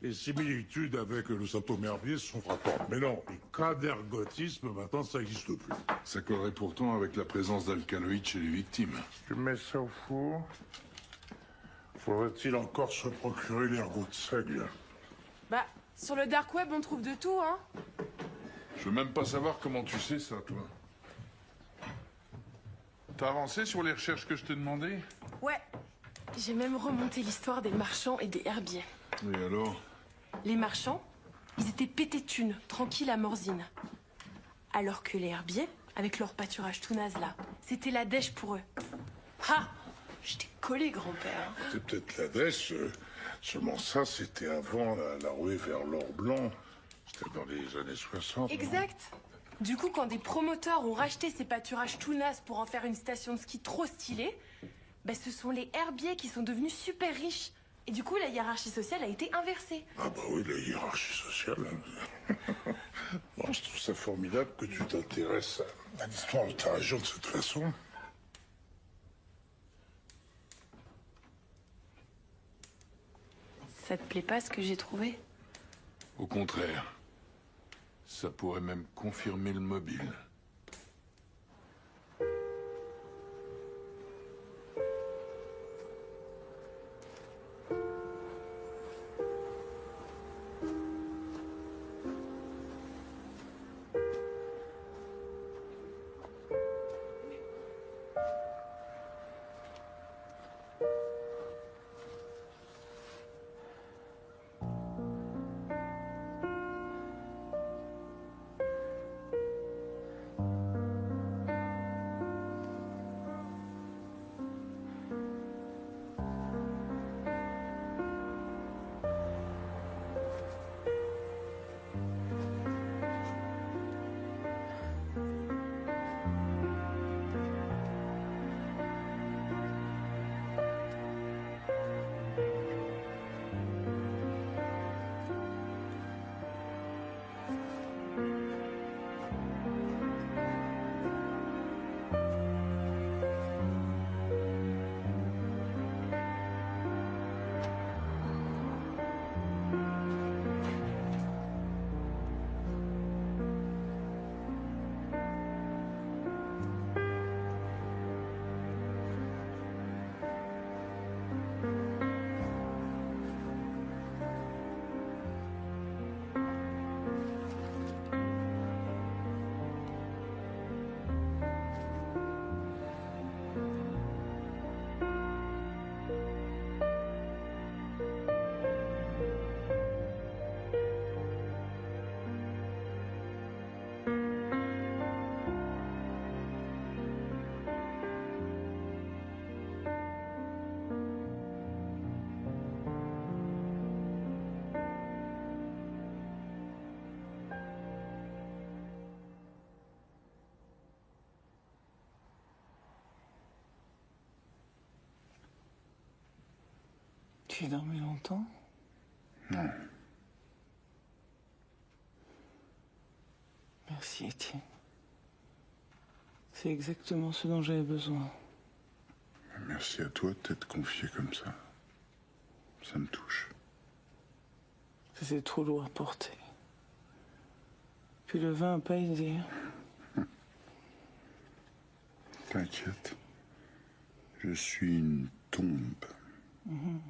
les similitudes avec le symptôme herbier sont frappantes. Mais non, les cas d'ergotisme, maintenant, ça n'existe plus. Ça collerait pourtant avec la présence d'alcaloïdes chez les victimes. Tu mets ça au four. Faudrait-il encore se procurer l'ergot de seigle? Bah, sur le dark web, on trouve de tout, hein. Je veux même pas savoir comment tu sais ça, toi. T'as avancé sur les recherches que je t'ai demandées? Ouais. J'ai même remonté l'histoire des marchands et des herbiers. Et alors? Les marchands, ils étaient pétés de thunes, tranquilles à Morzine. Alors que les herbiers, avec leur pâturage tout naze là, c'était la dèche pour eux. Ah! J'étais collé, grand-père. C'est peut-être la dèche, seulement ça, c'était avant la ruée vers l'or blanc. C'était dans les années 60. Exact. Du coup, quand des promoteurs ont racheté ces pâturages tout nazes pour en faire une station de ski trop stylée, ben, ce sont les herbiers qui sont devenus super riches. Et du coup, la hiérarchie sociale a été inversée. Ah bah oui, la hiérarchie sociale. Bon, je trouve ça formidable que tu t'intéresses à l'histoire de ta région de cette façon. Ça te plaît pas ce que j'ai trouvé? Au contraire. Ça pourrait même confirmer le mobile. Tu dormais longtemps? Non. Merci, Étienne. C'est exactement ce dont j'avais besoin. Merci à toi de t'être confié comme ça. Ça me touche. C'était trop lourd à porter. Puis le vin a pas aidé. T'inquiète. Je suis une tombe. Mhm.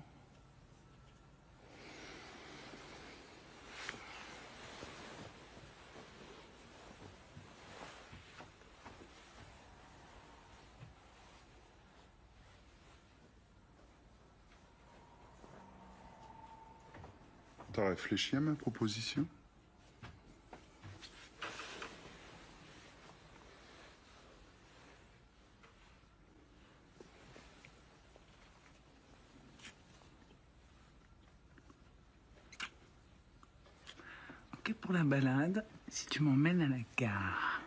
T'as réfléchi à ma proposition? Ok pour la balade, si tu m'emmènes à la gare.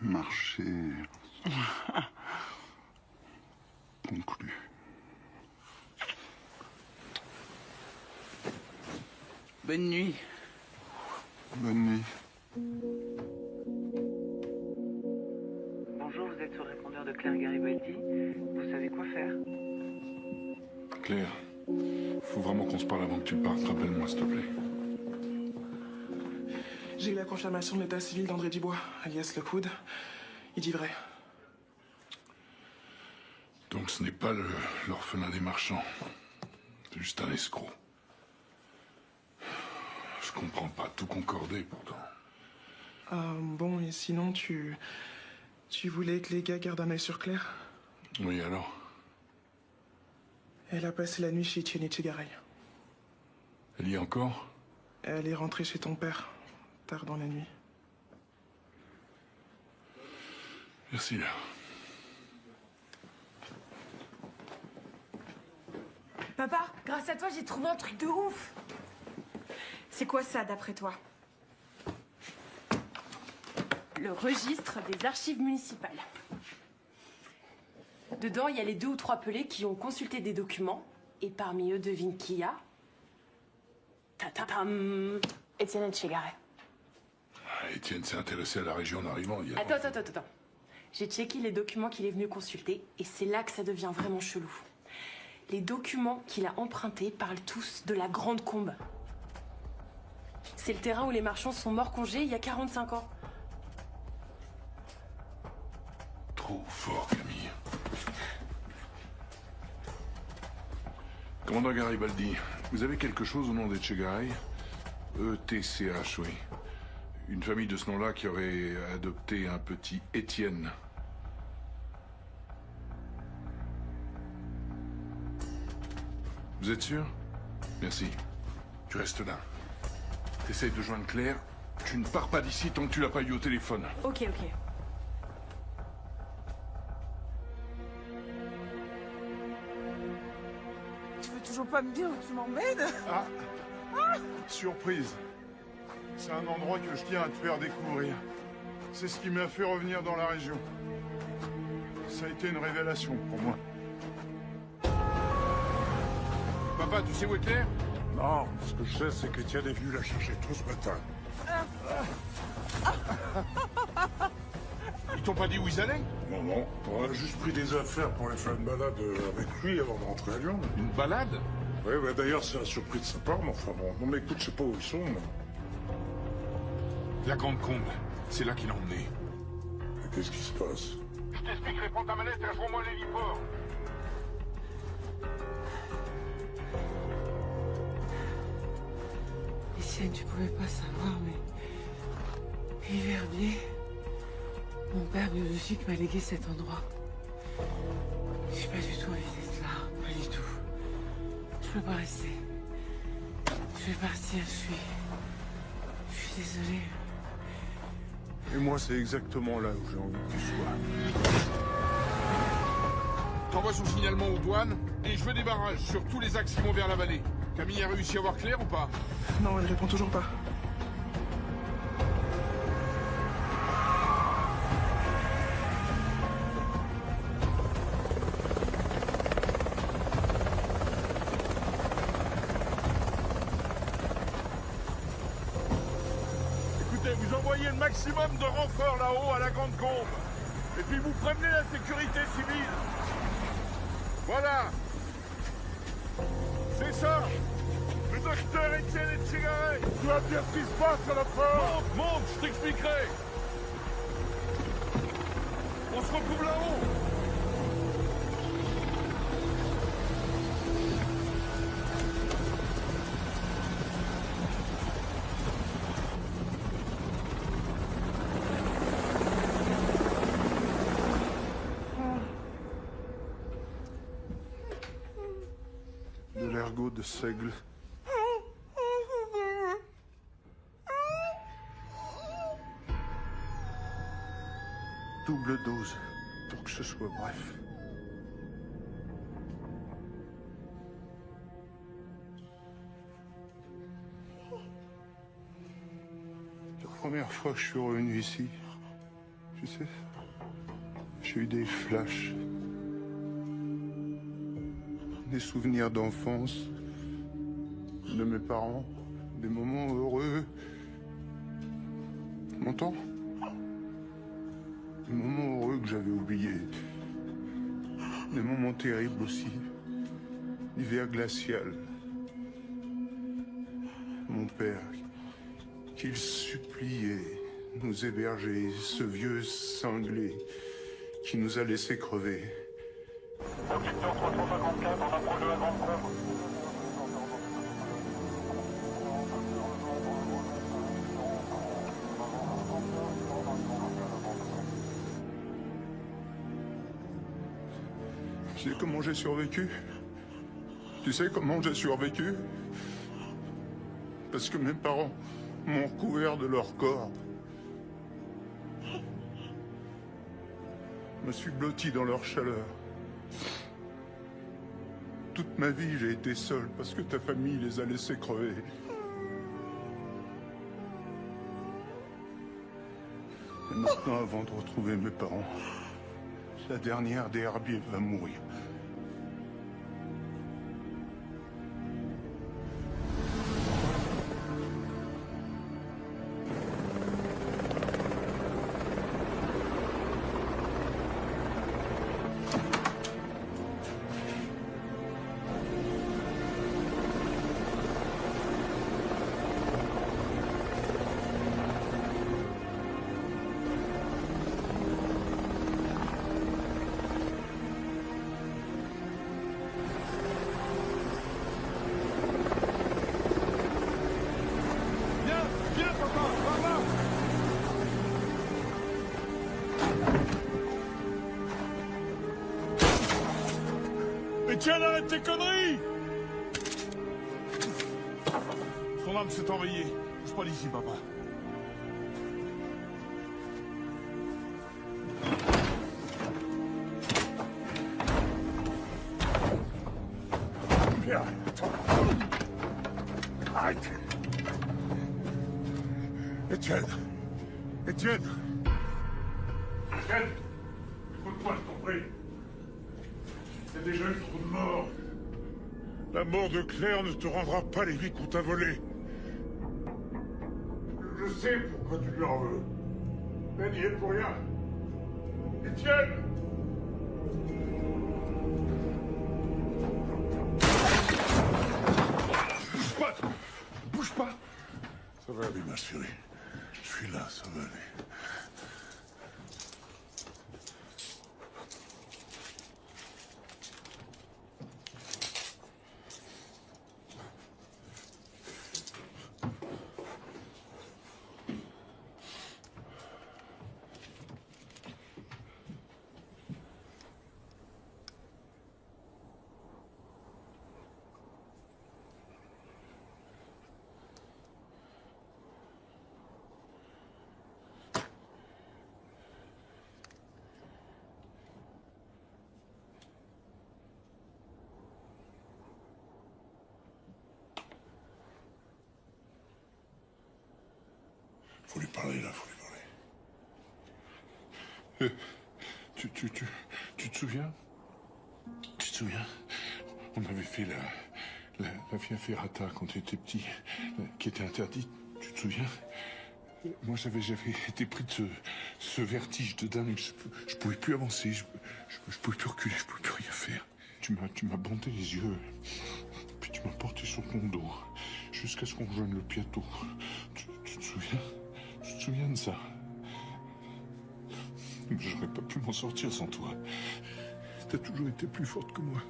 Marcher. Conclu. Bonne nuit. Bonne nuit. Bonjour, vous êtes sur le répondeur de Claire Garibaldi. Vous savez quoi faire? Claire, faut vraiment qu'on se parle avant que tu partes. Rappelle-moi, s'il te plaît. J'ai eu la confirmation de l'état civil d'André Dubois, alias Le Coude. Il dit vrai. Donc ce n'est pas l'orphelin des marchands. C'est juste un escroc. Je comprends pas, tout concordé pourtant. Bon, et sinon, tu voulais que les gars gardent un œil sur Claire? Oui, alors? Elle a passé la nuit chez Etienne Etchegaray. Elle y est encore? Elle est rentrée chez ton père, tard dans la nuit. Merci, là. Papa, grâce à toi, j'ai trouvé un truc de ouf. C'est quoi ça, d'après toi? Le registre des archives municipales. Dedans, il y a les 2 ou 3 pelés qui ont consulté des documents. Et parmi eux, devine qui y a? Ta-ta-tam, Étienne Etchegaray. Étienne s'est intéressé à la région en arrivant. Il y a... Attends. J'ai checké les documents qu'il est venu consulter et c'est là que ça devient vraiment chelou. Les documents qu'il a empruntés parlent tous de la Grande Combe. C'est le terrain où les marchands sont morts congés il y a 45 ans. Trop fort, Camille. Commandant Garibaldi, vous avez quelque chose au nom d'Etchegaray? E-T-C-H, oui. Une famille de ce nom-là qui aurait adopté un petit Étienne. Vous êtes sûr? Merci. Tu restes là. T'essayes de joindre Claire. Tu ne pars pas d'ici tant que tu l'as pas eu au téléphone. Ok. Tu veux toujours pas me dire où tu m'emmènes? Ah! Surprise. C'est un endroit que je tiens à te faire découvrir. C'est ce qui m'a fait revenir dans la région. Ça a été une révélation pour moi. Papa, tu sais où est Claire? Non, ce que je sais, c'est qu'Étienne est venu la chercher tôt ce matin. Ils t'ont pas dit où ils allaient? Non. On a juste pris des affaires pour aller faire une balade avec lui avant de rentrer à Lyon. Une balade? Oui, d'ailleurs, c'est un surpris de sa part, mais enfin bon. Non, mais écoute, je sais pas où ils sont, moi. La Grande Combe, c'est là qu'il a emmené. Et qu'est-ce qui se passe? Je t'expliquerai, prends ta mallette et rejoins-moi l'héliport. Étienne, tu pouvais pas savoir, mais... Verbier, mon père biologique m'a légué cet endroit. J'ai pas du tout envie d'être là, pas du tout. Je peux pas rester. Je vais partir, je suis désolée. Et moi, c'est exactement là où j'ai envie que tu sois. T'envoies son signalement aux douanes et je veux des barrages sur tous les axes qui vont vers la vallée. Camille a réussi à voir Claire ou pas? Non, elle répond toujours pas. vous envoyez le maximum de renforts là-haut à la Grande Combe. Et puis vous prévenez la sécurité civile. Voilà. C'est ça. Le docteur Étienne Etchegaray. Tu vas me dire ce qui se passe à la fin. Monte, je t'expliquerai. On se retrouve là-haut. De l'ergot de seigle. Double dose, pour que ce soit bref. La première fois que je suis revenu ici, tu sais, j'ai eu des flashs. Des souvenirs d'enfance, de mes parents, des moments heureux. Tu m'entends? Des moments heureux que j'avais oubliés. Des moments terribles aussi. L'hiver glacial. Mon père, qu'il suppliait nous héberger, ce vieux cinglé qui nous a laissés crever. Conducteur 354, on approche de la Grande Combe. Tu sais comment j'ai survécu? Tu sais comment j'ai survécu? Parce que mes parents m'ont recouvert de leur corps. Je me suis blotti dans leur chaleur. Toute ma vie, j'ai été seul parce que ta famille les a laissés crever. Et maintenant, avant de retrouver mes parents, la dernière des herbiers va mourir. Étienne, arrête tes conneries! Son âme s'est enrayée. Bouge pas d'ici, papa. Viens, attends. Arrête. Étienne. Étienne. Étienne, écoute-moi, je t'en prie. Il y a déjà eu trop de morts. La mort de Claire ne te rendra pas les vies qu'on t'a volées. Je sais pourquoi tu lui en veux. Elle n'y est pour rien. Étienne! Bouge pas! Bouge pas! Ça va aller, ma chérie. Je suis là, ça va aller. Faut lui parler, là, faut lui parler. Tu te souviens? Tu te souviens? On avait fait la Via Ferrata quand tu étais petit, qui était interdite. Tu te souviens? Moi, j'avais été pris de ce vertige de dingue. Je pouvais plus avancer, je pouvais plus reculer, je pouvais plus rien faire. Tu m'as bandé les yeux, puis tu m'as porté sur ton dos, jusqu'à ce qu'on rejoigne le piato. Tu te souviens? Tu te souviens de ça? J'aurais pas pu m'en sortir sans toi. T'as toujours été plus forte que moi,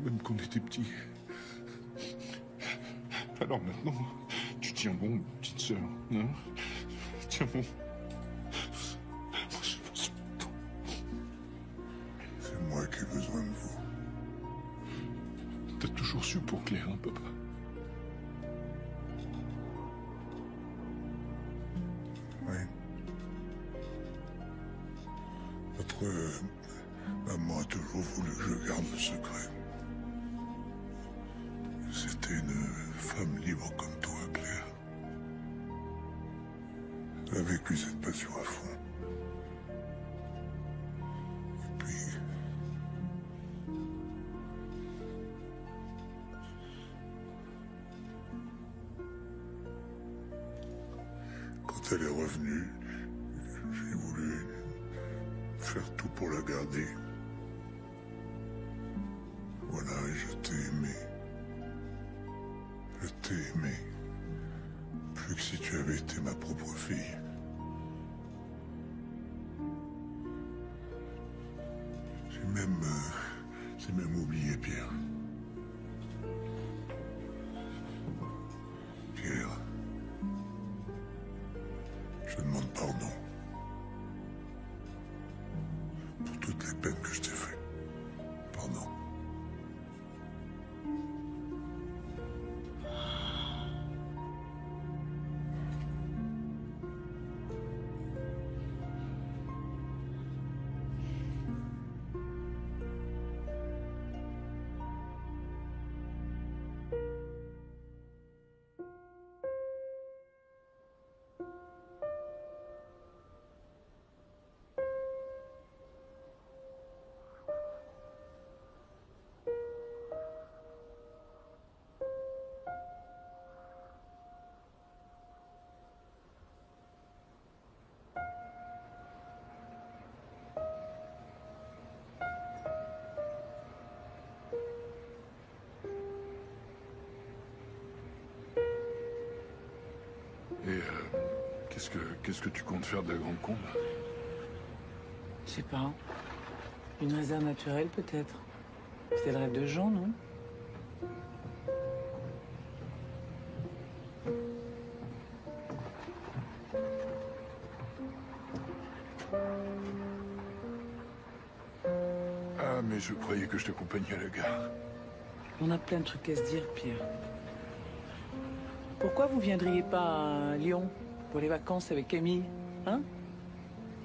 même quand on était petits. Alors maintenant, tu tiens bon, petite sœur, hein? Tiens bon. C'est moi qui ai besoin de vous. T'as toujours su pour Claire, hein, papa? Oui. Votre maman a toujours voulu que je garde le secret. C'était une femme libre comme toi, Claire. Elle a vécu cette passion à fond. Et puis... quand elle est revenue, j'ai voulu faire tout pour la garder. Voilà, et je t'ai aimé. Je t'ai aimé. Plus que si tu avais été ma propre fille. J'ai même oublié Pierre. Pierre, je demande pardon pour toutes les peines que je t'ai faites. Pardon. Et qu'est-ce que tu comptes faire de la Grande Combe? Je sais pas. Une réserve naturelle, peut-être. C'était le rêve de Jean, non? Ah, mais je croyais que je t'accompagnais à la gare. On a plein de trucs à se dire, Pierre. Pourquoi vous viendriez pas à Lyon pour les vacances avec Camille, hein?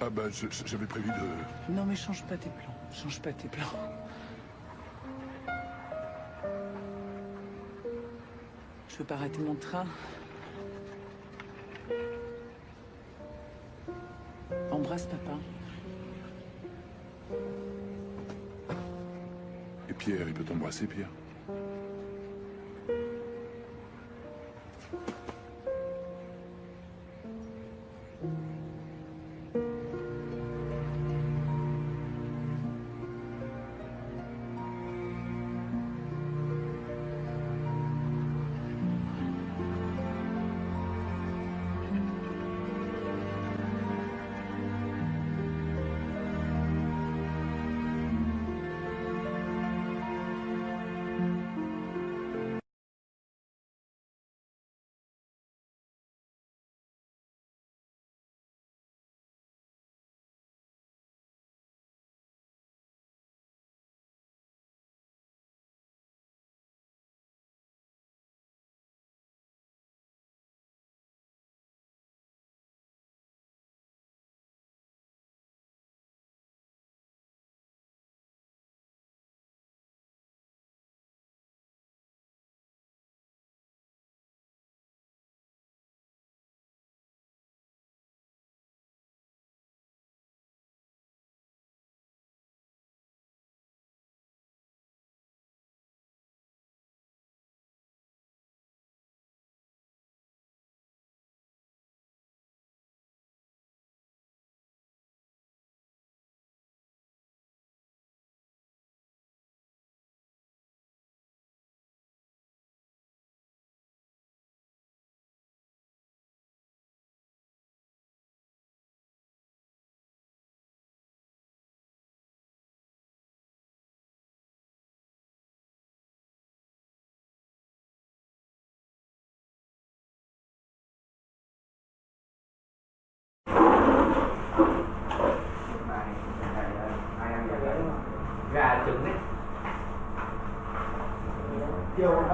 Ah bah, j'avais prévu de... Non, mais change pas tes plans. Change pas tes plans. Je veux pas rater mon train. Embrasse papa. Et Pierre, il peut t'embrasser, Pierre?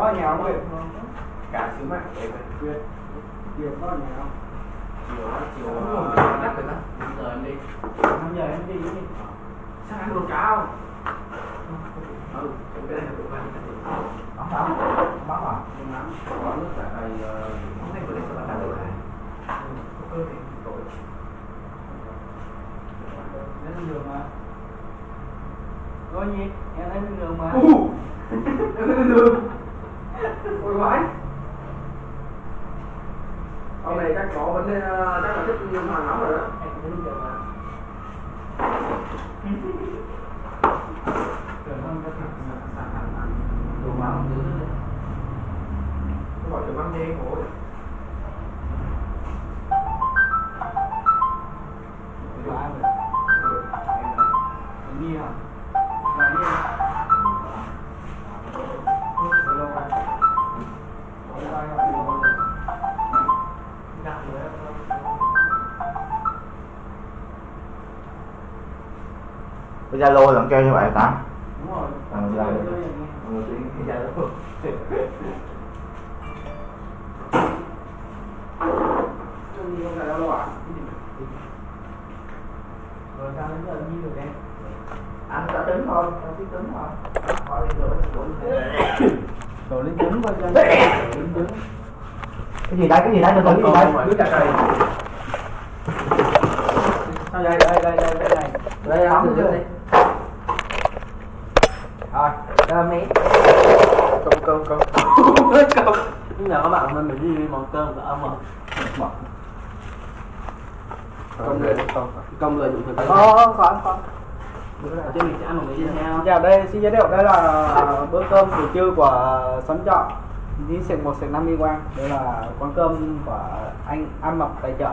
Có nhà không Nguyệt? Cả xíu mạng để Nguyệt. Chiều có nhà không? Chiều chắc rồi đó. 5 giờ em đi. 5 giờ em đi đi. Sao ăn đồ cháo? Ừ, cái này là đồ ăn. Bóng à? Nhưng mà có nước là đây không thấy bữa đấy sao bạn được hả? Có thì tội. Đến đường mà. Có gì? Em thấy đến đường mà. Em thấy đến đường. Ôi vãi. Ông này chắc có vấn đề, chắc là thích nhiều hàng lắm rồi đó. Em thấy đến đường mà. Tưởng hơn cái thằng đồ máu không giữ nữa. Nó gọi đồ máu đi khổ. Quá rồi. Em đi hả? Là đi hả? Lâu rồi. Lâu rồi. Đặt rồi em không? Cái Zalo là kêu như vậy ta? Đúng rồi. Zalo. Cái Zalo. Không phải đâu à? Rồi sao đến giờ nhiêu được em? Anh ta tính thôi, tao biết tính thôi. Hỏi đi rồi rồi lên trứng coi cho lên trứng. Cái gì đây, cái gì đây, cái gì đây? Cứ chặt đây. Sao đây, đây này. Đây ấm chưa? Rồi, cơm đi. Cơm. Nhưng mà các bạn mình đi món cơm của ông mà. Công lợi dụng thực không. Chứ mình sẽ ăn một cái gì theo. Dạ đây xin giới thiệu đây là bữa cơm buổi trưa của Xóm Trọ. Đi sạch 1 sạch 50 quang. Đây là quán cơm của anh An Mập tài trợ.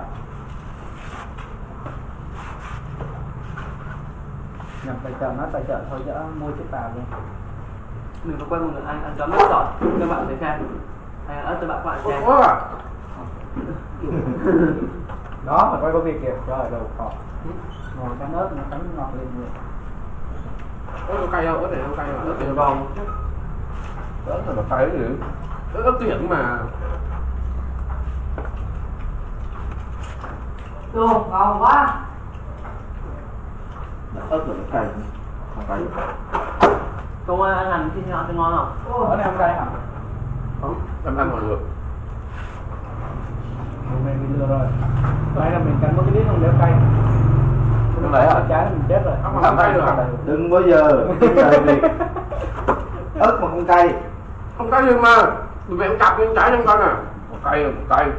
Nhập tài trợ nó tài trợ thôi chứ mua chiếc tàu luôn. Mình có quen một người ăn chấm rất giỏi. Các bạn thấy khen. Hay ớt cho bạn xem. Đó phải quay có việc kìa. Trời đầu khỏ. Ngồi cắn ớt nó cắn ngọt lên người. Ớt có cay không? Ớt này không cay không? Ớt tiền vòng. Ớt là cay đấy chứ. Ớt tiện mà. Đồ ngon quá. Ớt là cay. Không cay. Công ăn hành xin nhọn cho ngon không? Ở đây không cay hả? Không, em ăn còn được. Hôm nay bị lừa rồi. Đây là mình cắn một cái đít không đéo cay. Không phải hả? Trái là mình chết rồi. Không cay được. Đừng bao giờ ớt mà không cay. Không cay được mà. Tụi mẹ cặp cái trái trong con à. Cay.